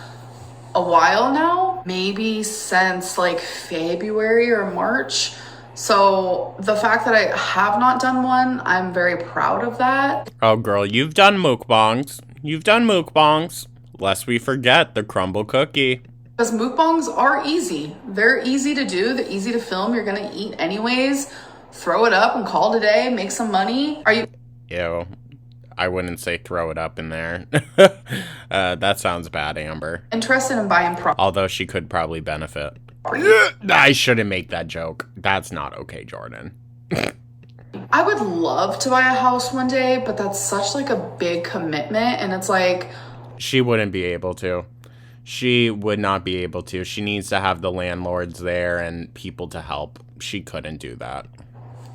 a while now. Maybe since like February or March. So the fact that I have not done one, I'm very proud of that. Oh, girl, you've done mukbangs. You've done mukbangs. Lest we forget the crumble cookie. Because mukbangs are easy. They're easy to do. They're easy to film. You're gonna eat anyways. Throw it up and call it a day. Make some money. Are you? Ew. I wouldn't say throw it up in there. That sounds bad, Amber. Interested in buying property? Although she could probably benefit. I shouldn't make that joke. That's not okay, Jordan. I would love to buy a house one day, but that's such like a big commitment, and it's like... She wouldn't be able to. She would not be able to. She needs to have the landlords there and people to help. She couldn't do that.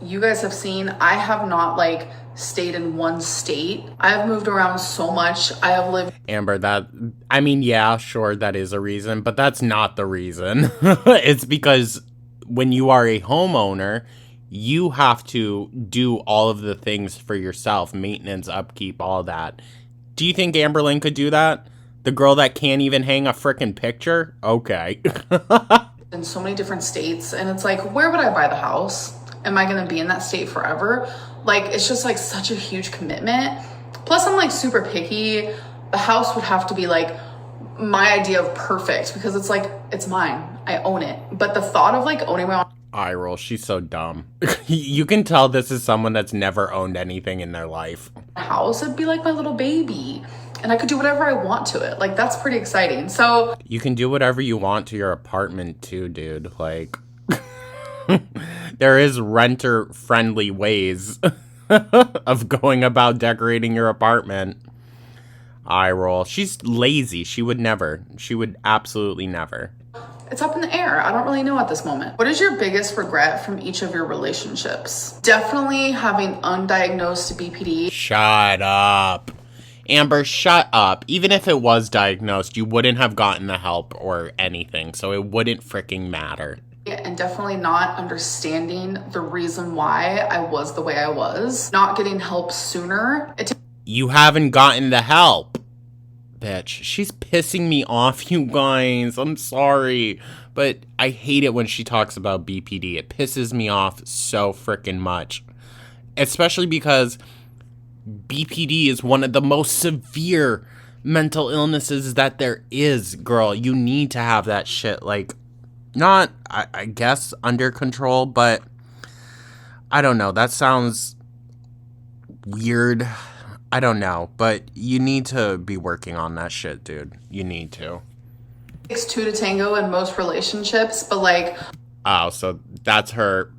You guys have seen, I have not like stayed in one state. I have moved around so much. I have lived... Amber, I mean, yeah, sure, that is a reason, but that's not the reason. It's because when you are a homeowner, you have to do all of the things for yourself. Maintenance, upkeep, all that. Do you think Amberlynn could do that? The girl that can't even hang a frickin' picture? Okay. in so many different states, and it's like, where would I buy the house? Am I gonna be in that state forever? Like, it's just like such a huge commitment. Plus, I'm like super picky. The house would have to be like my idea of perfect because it's like, it's mine. I own it. But the thought of like owning my own eye roll, she's so dumb. You can tell this is someone that's never owned anything in their life. house, it'd be like my little baby. And I could do whatever I want to it. Like, that's pretty exciting. So you can do whatever you want to your apartment too, dude. Like, there is renter-friendly ways of going about decorating your apartment. Eye roll. She's lazy. She would never. She would absolutely never. it's up in the air. I don't really know at this moment. What is your biggest regret from each of your relationships? Definitely having undiagnosed BPD. Shut up. Amber, shut up. Even if it was diagnosed, you wouldn't have gotten the help or anything, so it wouldn't freaking matter. And definitely not understanding the reason why I was the way I was. Not getting help sooner. You haven't gotten the help. Bitch, she's pissing me off, you guys. I'm sorry. But I hate it when she talks about BPD. It pisses me off so freaking much. Especially because BPD is one of the most severe mental illnesses that there is, girl. You need to have that shit, like, not, I guess, under control, but I don't know. That sounds weird. I don't know, but you need to be working on that shit, dude. You need to. It takes two to tango in most relationships, but like... Oh, so that's her.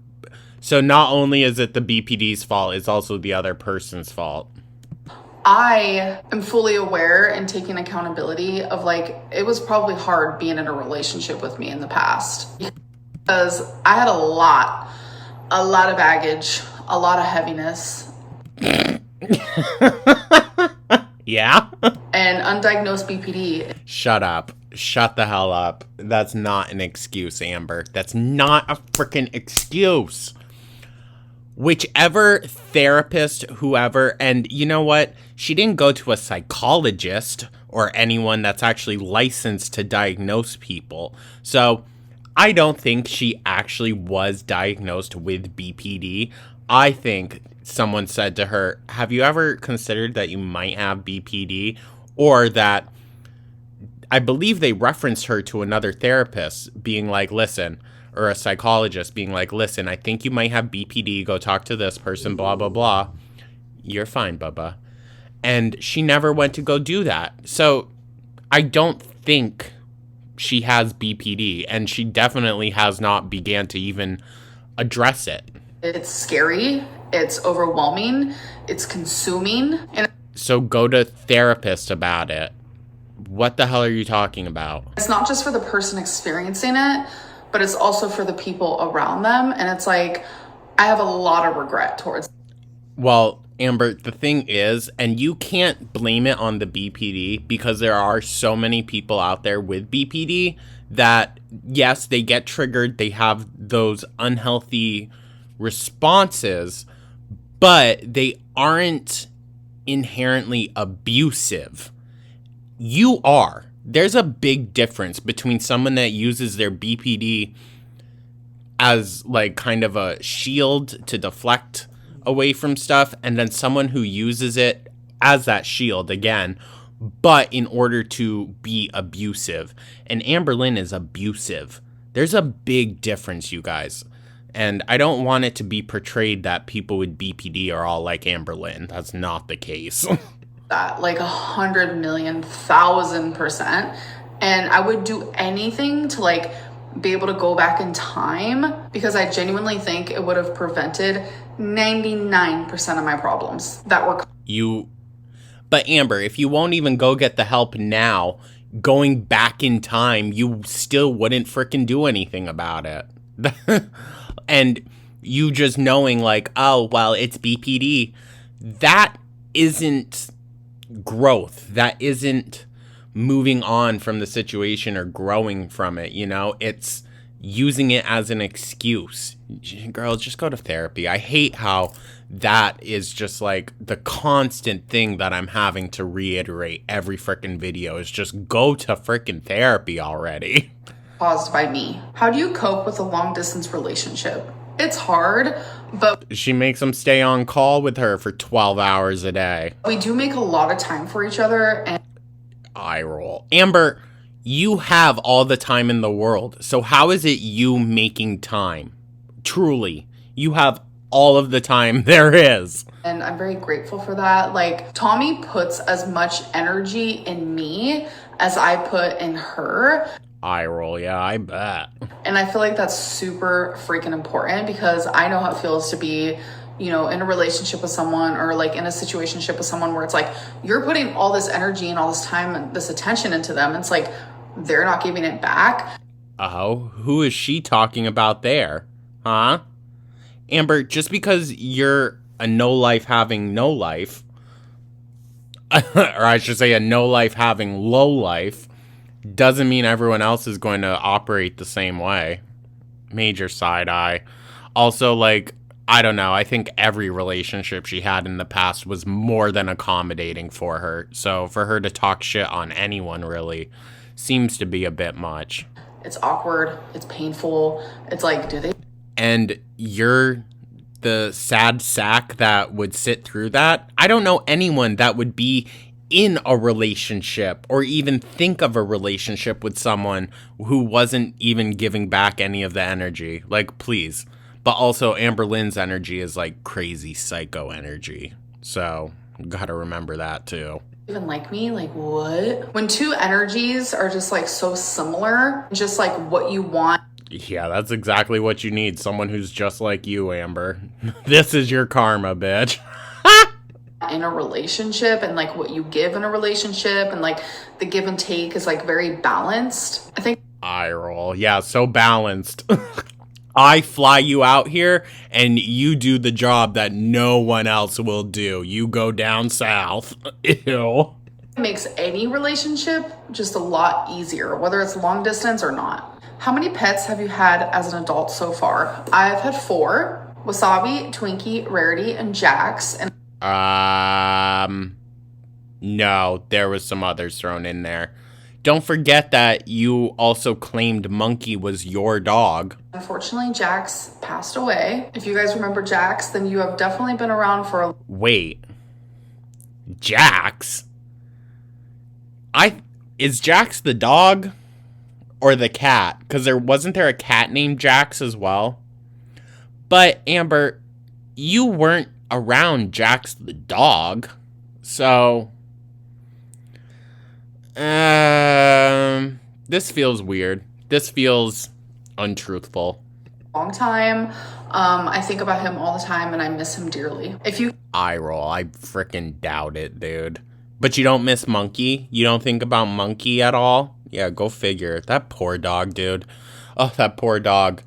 So not only is it the BPD's fault, it's also the other person's fault. I am fully aware and taking accountability of like, it was probably hard being in a relationship with me in the past because I had a lot of baggage, a lot of heaviness. Yeah? And undiagnosed BPD. Shut up. Shut the hell up. That's not an excuse, Amber. That's not a freaking excuse. Whichever therapist, whoever, and you know what? She didn't go to a psychologist or anyone that's actually licensed to diagnose people. So I don't think she actually was diagnosed with BPD. I think someone said to her, have you ever considered that you might have BPD? Or that, I believe they referenced her to another therapist being like, listen, or a psychologist being like, listen, I think you might have BPD. Go talk to this person, blah, blah, blah. You're fine, Bubba. And she never went to go do that. So I don't think she has BPD. And she definitely has not began to even address it. It's scary. It's overwhelming. It's consuming. And so go to therapist about it. What the hell are you talking about? It's not just for the person experiencing it, but it's also for the people around them. And it's like, I have a lot of regret towards. Well, Amber, the thing is, and you can't blame it on the BPD because there are so many people out there with BPD that, yes, they get triggered. They have those unhealthy responses, but they aren't inherently abusive. You are. There's a big difference between someone that uses their BPD as like kind of a shield to deflect away from stuff and then someone who uses it as that shield again, but in order to be abusive. And Amberlynn is abusive. There's a big difference, you guys. And I don't want it to be portrayed that people with BPD are all like Amberlynn. That's not the case. That like 100,000,000%. And I would do anything to like be able to go back in time, because I genuinely think it would have prevented 99% of my problems that were. But Amber, if you won't even go get the help now, going back in time, you still wouldn't frickin' do anything about it. And you just knowing like, oh, well, it's BPD, that isn't growth. That isn't moving on from the situation or growing from it, you know? It's using it as an excuse. Girls, just go to therapy. I hate how that is just like the constant thing that I'm having to reiterate every frickin' video is just go to frickin' therapy already. Caused by me. How do you cope with a long distance relationship? It's hard, but she makes them stay on call with her for 12 hours a day. We do make a lot of time for each other. And eye roll. Amber, you have all the time in the world. So how is it you making time? Truly, you have all of the time there is. And I'm very grateful for that. Like, Tommy puts as much energy in me as I put in her. Eye roll, yeah, I bet. And I feel like that's super freaking important, because I know how it feels to be, you know, in a relationship with someone, or like in a situationship with someone where it's like you're putting all this energy and all this time and this attention into them. It's like they're not giving it back. Oh, who is she talking about there? Huh? Amber, just because you're a no life having no life, or I should say a no life having low life, doesn't mean everyone else is going to operate the same way. Major side eye. Also, like, I don't know. I think every relationship she had in the past was more than accommodating for her. So for her to talk shit on anyone really seems to be a bit much. It's awkward. It's painful. It's like, do they? And you're the sad sack that would sit through that. I don't know anyone that would be in a relationship or even think of a relationship with someone who wasn't even giving back any of the energy. Like, please. But also, Amberlynn's energy is like crazy psycho energy. So, gotta remember that too. Even like me? Like, what? When two energies are just like so similar, just like what you want. Yeah, that's exactly what you need. Someone who's just like you, Amber. This is your karma, bitch. In a relationship, and like what you give in a relationship, and like the give and take is like very balanced. I think. Eye roll. Yeah, so balanced. I fly you out here and you do the job that no one else will do. You go down south. Ew. It makes any relationship just a lot easier, whether it's long distance or not. How many pets have you had as an adult so far? I've had 4: Wasabi, Twinkie, Rarity, and Jax. And no, there was some others thrown in there. Don't forget that you also claimed Monkey was your dog. Unfortunately, Jax passed away. If you guys remember Jax, then you have definitely been around for a... Wait. Jax? Is Jax the dog or the cat? Because wasn't there a cat named Jax as well? But, Amber, you weren't around Jax the dog. So... this feels weird. This feels untruthful. Long time. I think about him all the time and I miss him dearly. If you... Eye roll. I freaking doubt it, dude. But you don't miss Monkey? You don't think about Monkey at all? Yeah, go figure. That poor dog, dude. Oh, that poor dog.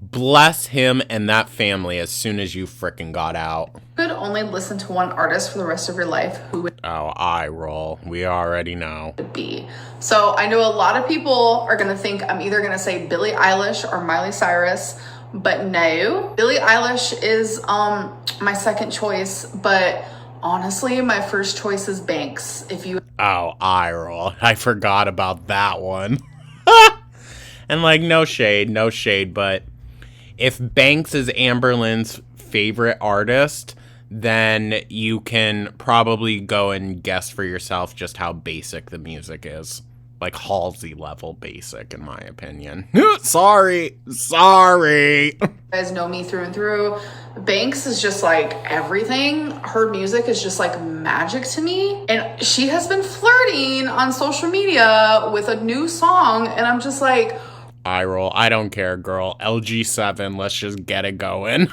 Bless him and that family as soon as you frickin' got out. Could only listen to one artist for the rest of your life, who would... Oh, eye roll. We already know. ...be. So I know a lot of people are gonna think I'm either gonna say Billie Eilish or Miley Cyrus, but no. Billie Eilish is my second choice, but honestly, my first choice is Banks. If you... Oh, eye roll. I forgot about that one. And like, no shade, but if Banks is Amberlynn's favorite artist, then you can probably go and guess for yourself just how basic the music is. Like Halsey level basic, in my opinion. Sorry. You guys know me through and through. Banks is just like everything. Her music is just like magic to me. And she has been flirting on social media with a new song. And I'm just like, eye roll. I don't care, girl. LG7, let's just get it going.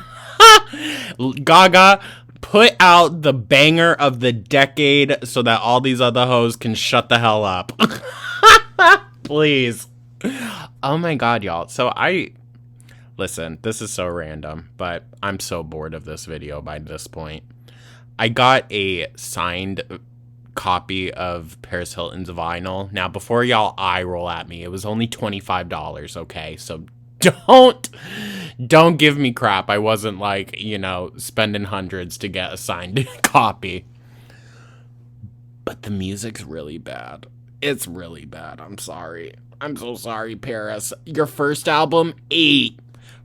Gaga, put out the banger of the decade so that all these other hoes can shut the hell up. Please. Oh my god, y'all. So listen, this is so random, but I'm so bored of this video by this point. I got a signed copy of Paris Hilton's vinyl. Now, before y'all eye roll at me, it was only $25, okay? So don't give me crap. I wasn't like, spending hundreds to get a signed copy. But the music's really bad. It's really bad. I'm sorry. I'm so sorry, Paris. Your first album, 8.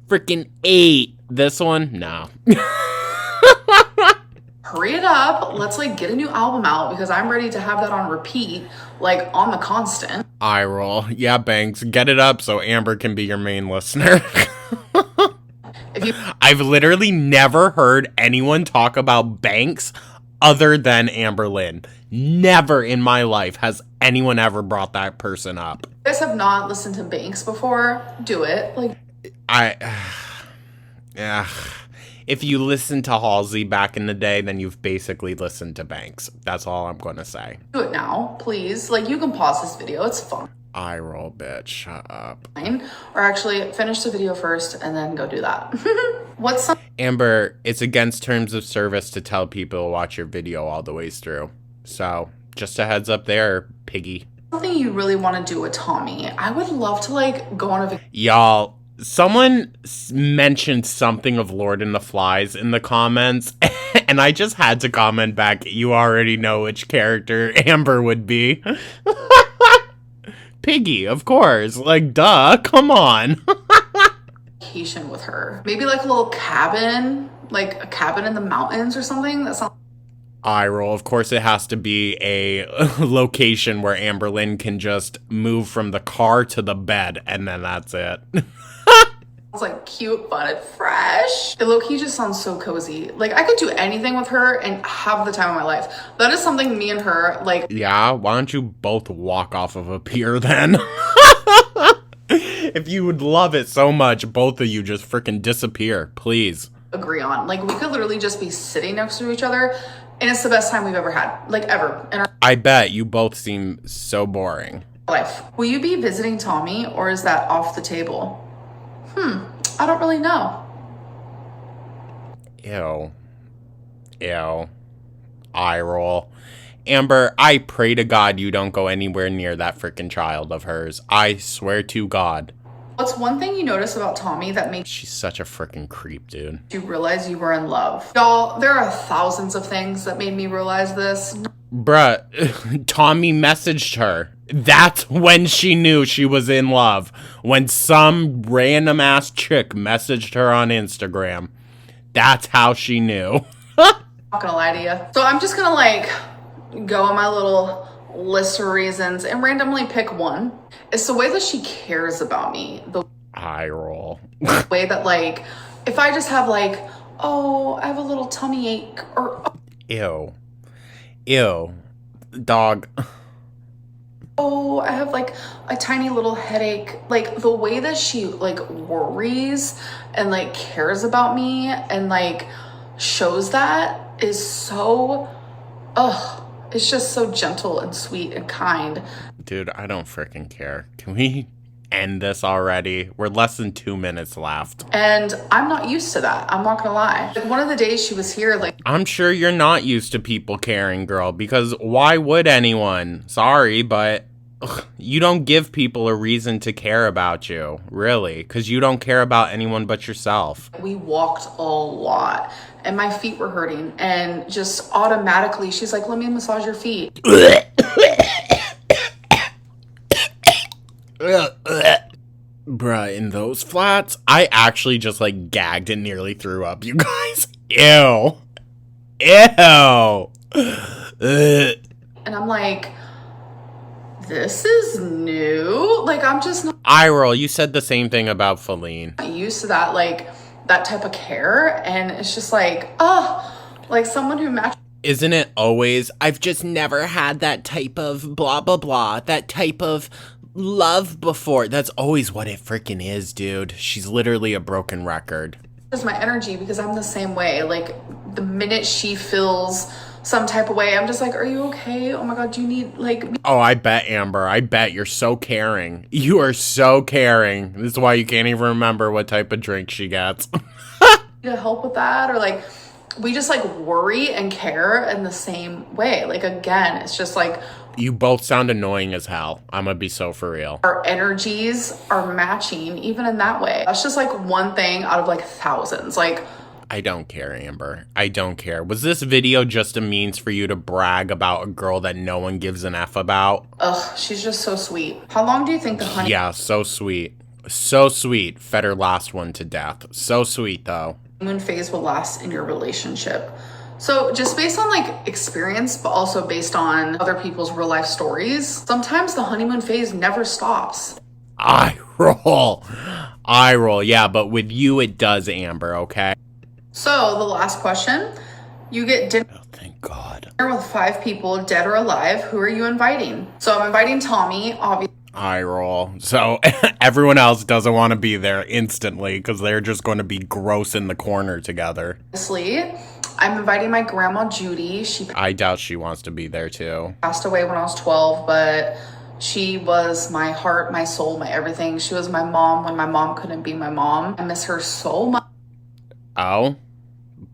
Freaking 8. This one, no. Hurry it up. Let's like get a new album out because I'm ready to have that on repeat, like on the constant. Eye roll. Yeah, Banks, get it up so Amber can be your main listener. I've literally never heard anyone talk about Banks other than Amberlynn. Never in my life has anyone ever brought that person up. You guys have not listened to Banks before? Do it. Like if you listen to Halsey back in the day, then you've basically listened to Banks. That's all I'm going to say. Do it now, please. Like, you can pause this video. It's fun. Eye roll, bitch. Shut up. Or actually, finish the video first and then go do that. Amber, it's against terms of service to tell people to watch your video all the way through. So, just a heads up there, piggy. Something you really want to do with Tommy. I would love to, like, go on a vacation. Y'all, someone mentioned something of Lord and the Flies in the comments, and I just had to comment back, you already know which character Amber would be. Piggy, of course. Like, duh, come on. Vacation with her. Maybe like a little cabin, like a cabin in the mountains or something. That sounds... Eye roll. Of course, it has to be a location where Amberlynn can just move from the car to the bed, and then that's it. It's like cute, fun, and fresh. It low-key just sounds so cozy. Like, I could do anything with her and have the time of my life. That is something me and her, like... Yeah, why don't you both walk off of a pier then? If you would love it so much, both of you just freaking disappear, please. Agree on. Like, we could literally just be sitting next to each other, and it's the best time we've ever had. Like, ever. In our I bet you both seem so boring. Life. Will you be visiting Tommy, or is that off the table? I don't really know. Ew. Eye roll. Amber, I pray to God you don't go anywhere near that freaking child of hers. I swear to God. What's one thing you notice about Tommy that makes She's such a freaking creep, dude. you realize you were in love? Y'all, there are thousands of things that made me realize this. Bruh, Tommy messaged her. That's when she knew she was in love. When some random ass chick messaged her on Instagram. That's how she knew. Not gonna lie to you. So I'm just gonna like go on my little list of reasons and randomly pick one. It's the way that she cares about me. The eye roll. way that like, if I just have like, oh, I have a little tummy ache or... Ew. Dog. Oh, I have like a tiny little headache. Like the way that she like worries and like cares about me and like shows that is so, it's just so gentle and sweet and kind. Dude, I don't freaking care. Can we end this already? We're less than 2 minutes left. And I'm not used to that. I'm not gonna lie. Like one of the days she was here, like... I'm sure you're not used to people caring, girl, because why would anyone? Sorry, but you don't give people a reason to care about you, really, because you don't care about anyone but yourself. We walked a lot and my feet were hurting and just automatically she's like, let me massage your feet. Bruh, in those flats, I actually just like gagged and nearly threw up, you guys. Ew. Ew. And I'm like, this is new. Like, I'm just not Eye roll. You said the same thing about Feline. used to that, like, that type of care. And it's just like, like someone who matches. Isn't it always, I've just never had that type of blah, blah, blah, that type of love before. That's always what it freaking is, dude. She's literally a broken record. My energy, because I'm the same way. Like, the minute she feels some type of way, I'm just like, are you okay? Oh my God, do you need, like... Oh, I bet, Amber. I bet you're so caring. You are so caring. This is why you can't even remember what type of drink she gets. to help with that, or like, we just like worry and care in the same way. Like, again, it's just like... You both sound annoying as hell. I'm gonna be so for real. Our energies are matching even in that way. That's just like one thing out of like thousands. Like, I don't care, Amber. I don't care. Was this video just a means for you to brag about a girl that no one gives an F about? Ugh, she's just so sweet. How long do you think the honey... Yeah, so sweet. So sweet. Fed her last one to death. So sweet, though. Honeymoon phase will last in your relationship? So just based on like experience, but also based on other people's real life stories, sometimes the honeymoon phase never stops. Eye roll. Eye roll. Yeah, but with you, it does, Amber, okay? So the last question, you get dinner... Oh, thank God. With 5 people, dead or alive. Who are you inviting? So I'm inviting Tommy, obviously. Eye roll. So everyone else doesn't want to be there instantly because they're just going to be gross in the corner together. I'm inviting my grandma Judy. I doubt she wants to be there too. Passed away when I was 12, but she was my heart, my soul, my everything. She was my mom when my mom couldn't be my mom. I miss her so much. Oh?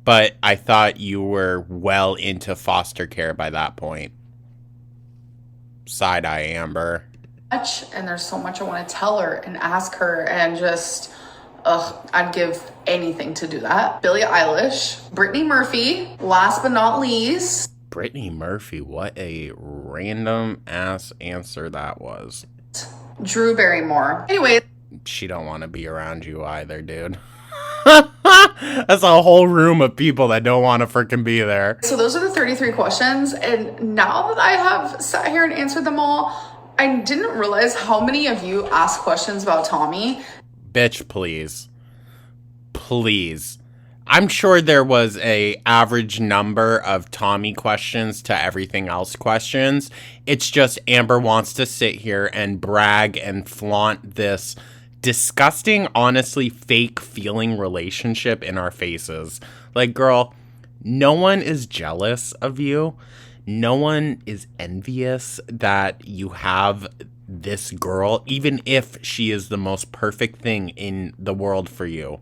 But I thought you were well into foster care by that point. Side-eye, Amber. And there's so much I want to tell her and ask her, and just... I'd give anything to do that. Billie Eilish, Brittany Murphy, last but not least. Brittany Murphy, what a random ass answer that was. Drew Barrymore. Anyway. She don't want to be around you either, dude. That's a whole room of people that don't want to freaking be there. So those are the 33 questions, and now that I have sat here and answered them all, I didn't realize how many of you asked questions about Tommy. Bitch, please. Please. I'm sure there was a average number of Tommy questions to everything else questions. It's just Amber wants to sit here and brag and flaunt this disgusting, honestly fake feeling relationship in our faces. Like, girl, no one is jealous of you. No one is envious that you have this girl, even if she is the most perfect thing in the world for you.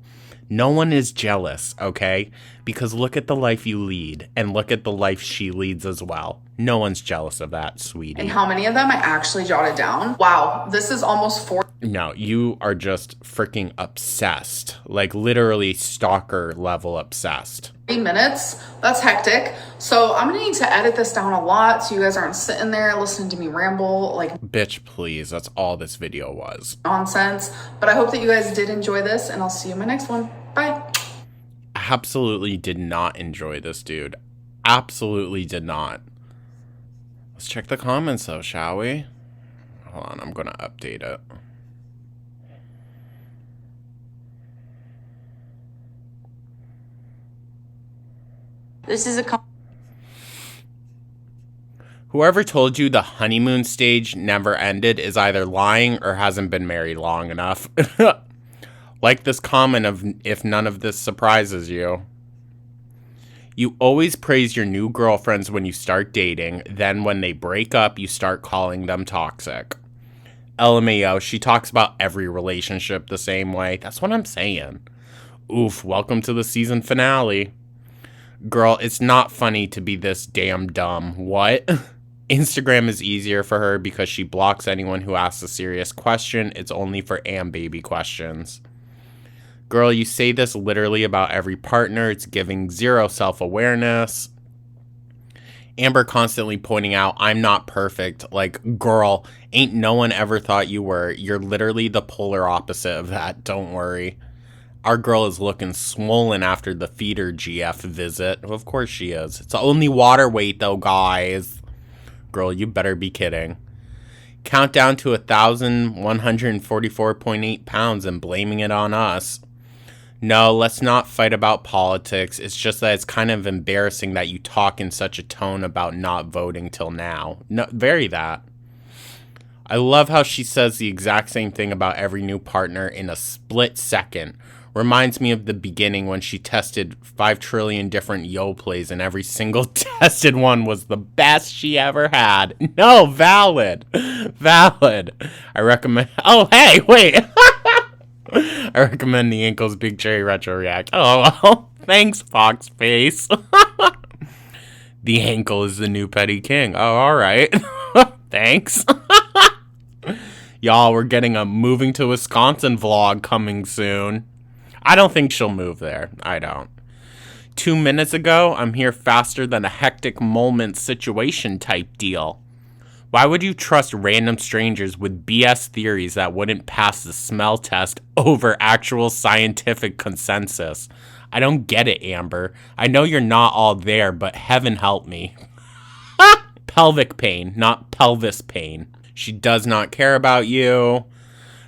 No one is jealous, okay? Because look at the life you lead, and look at the life she leads as well. No one's jealous of that, sweetie. And how many of them I actually jotted down? Wow, this is almost 4. No, you are just freaking obsessed. Like, literally stalker level obsessed. 3 minutes. That's hectic. So I'm gonna need to edit this down a lot so you guys aren't sitting there listening to me ramble like... Bitch, please. That's all this video was. Nonsense. But I hope that you guys did enjoy this, and I'll see you in my next one. Bye. Absolutely did not enjoy this, dude. Absolutely did not. Let's check the comments, though, shall we? Hold on, I'm gonna update it. This is a... Whoever told you the honeymoon stage never ended is either lying or hasn't been married long enough. Like this comment of, if none of this surprises you. You always praise your new girlfriends when you start dating, then when they break up, you start calling them toxic. LMAO, she talks about every relationship the same way. That's what I'm saying. Oof, welcome to the season finale. Girl, it's not funny to be this damn dumb. What? Instagram is easier for her because she blocks anyone who asks a serious question. It's only for baby questions. Girl, you say this literally about every partner. It's giving zero self-awareness. Amber constantly pointing out, I'm not perfect. Like, girl, ain't no one ever thought you were. You're literally the polar opposite of that. Don't worry. Our girl is looking swollen after the feeder GF visit. Of course she is. It's only water weight though, guys. Girl, you better be kidding. Countdown to 1,144.8 pounds and blaming it on us. No, let's not fight about politics. It's just that it's kind of embarrassing that you talk in such a tone about not voting till now. No, very that. I love how she says the exact same thing about every new partner in a split second. Reminds me of the beginning when she tested 5 trillion different yo plays and every single tested one was the best she ever had. No, valid. Valid. I recommend... Oh, hey, wait. I recommend the Ankles Big Cherry Retro React. Oh, well, thanks, Foxface. The ankle is the new petty king. Oh, all right. Thanks. Y'all, we're getting a moving to Wisconsin vlog coming soon. I don't think she'll move there. I don't. 2 minutes ago, I'm here faster than a hectic moment situation type deal. Why would you trust random strangers with BS theories that wouldn't pass the smell test over actual scientific consensus? I don't get it, Amber. I know you're not all there, but heaven help me. Pelvic pain, not pelvis pain. She does not care about you.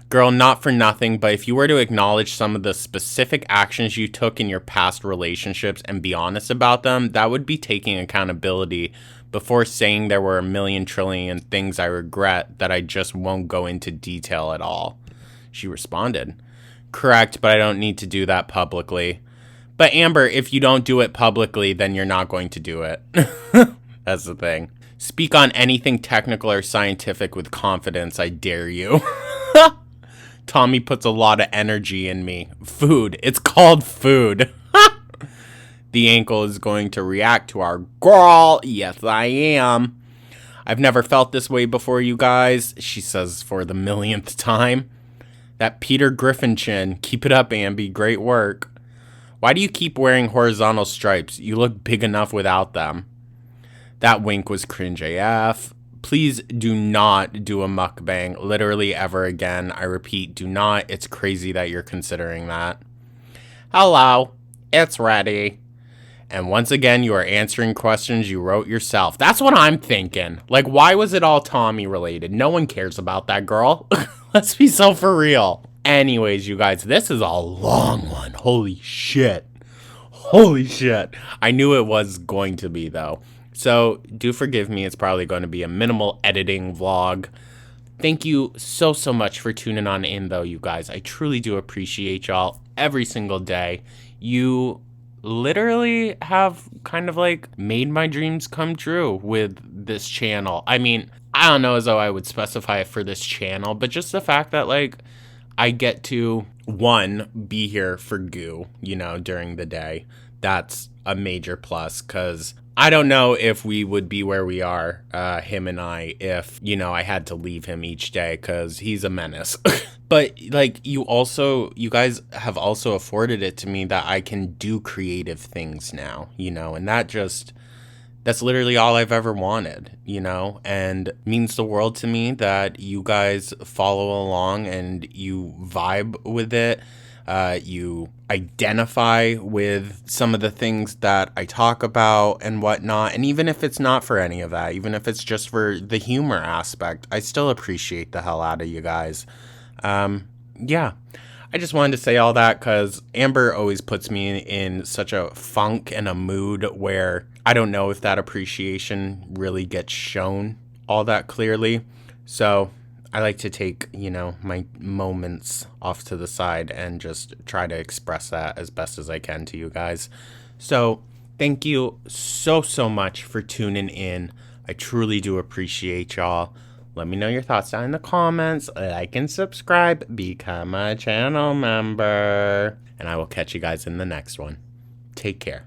Girl, not for nothing, but if you were to acknowledge some of the specific actions you took in your past relationships and be honest about them, that would be taking accountability before saying there were a million trillion things I regret that I just won't go into detail at all. She responded, correct, but I don't need to do that publicly. But Amber, if you don't do it publicly, then you're not going to do it. That's the thing. Speak on anything technical or scientific with confidence, I dare you. Tommy puts a lot of energy in me. Food. It's called food. The ankle is going to react to our girl. Yes, I am. I've never felt this way before, you guys. She says for the millionth time. That Peter Griffin chin. Keep it up, Ambi. Great work. Why do you keep wearing horizontal stripes? You look big enough without them. That wink was cringe AF. Please do not do a mukbang literally ever again. I repeat, do not. It's crazy that you're considering that. Hello. It's ready. And once again, you are answering questions you wrote yourself. That's what I'm thinking. Like, why was it all Tommy related? No one cares about that girl. Let's be so for real. Anyways, you guys, this is a long one. Holy shit. Holy shit. I knew it was going to be, though. So, do forgive me, it's probably going to be a minimal editing vlog. Thank you so much for tuning on in, though, you guys. I truly do appreciate y'all every single day. You literally have kind of, like, made my dreams come true with this channel. I mean, I don't know as though I would specify it for this channel, but just the fact that, like, I get to, one, be here for Goo, you know, during the day. That's a major plus, because I don't know if we would be where we are, him and I, if, you know, I had to leave him each day, because he's a menace. But, like, you guys have also afforded it to me that I can do creative things now, you know, and that's literally all I've ever wanted, you know, and means the world to me that you guys follow along and you vibe with it. You identify with some of the things that I talk about and whatnot. And even if it's not for any of that, even if it's just for the humor aspect, I still appreciate the hell out of you guys. Yeah, I just wanted to say all that because Amber always puts me in such a funk and a mood where I don't know if that appreciation really gets shown all that clearly. So I like to take, you know, my moments off to the side and just try to express that as best as I can to you guys. So thank you so much for tuning in. I truly do appreciate y'all. Let me know your thoughts down in the comments. Like and subscribe. Become a channel member. And I will catch you guys in the next one. Take care.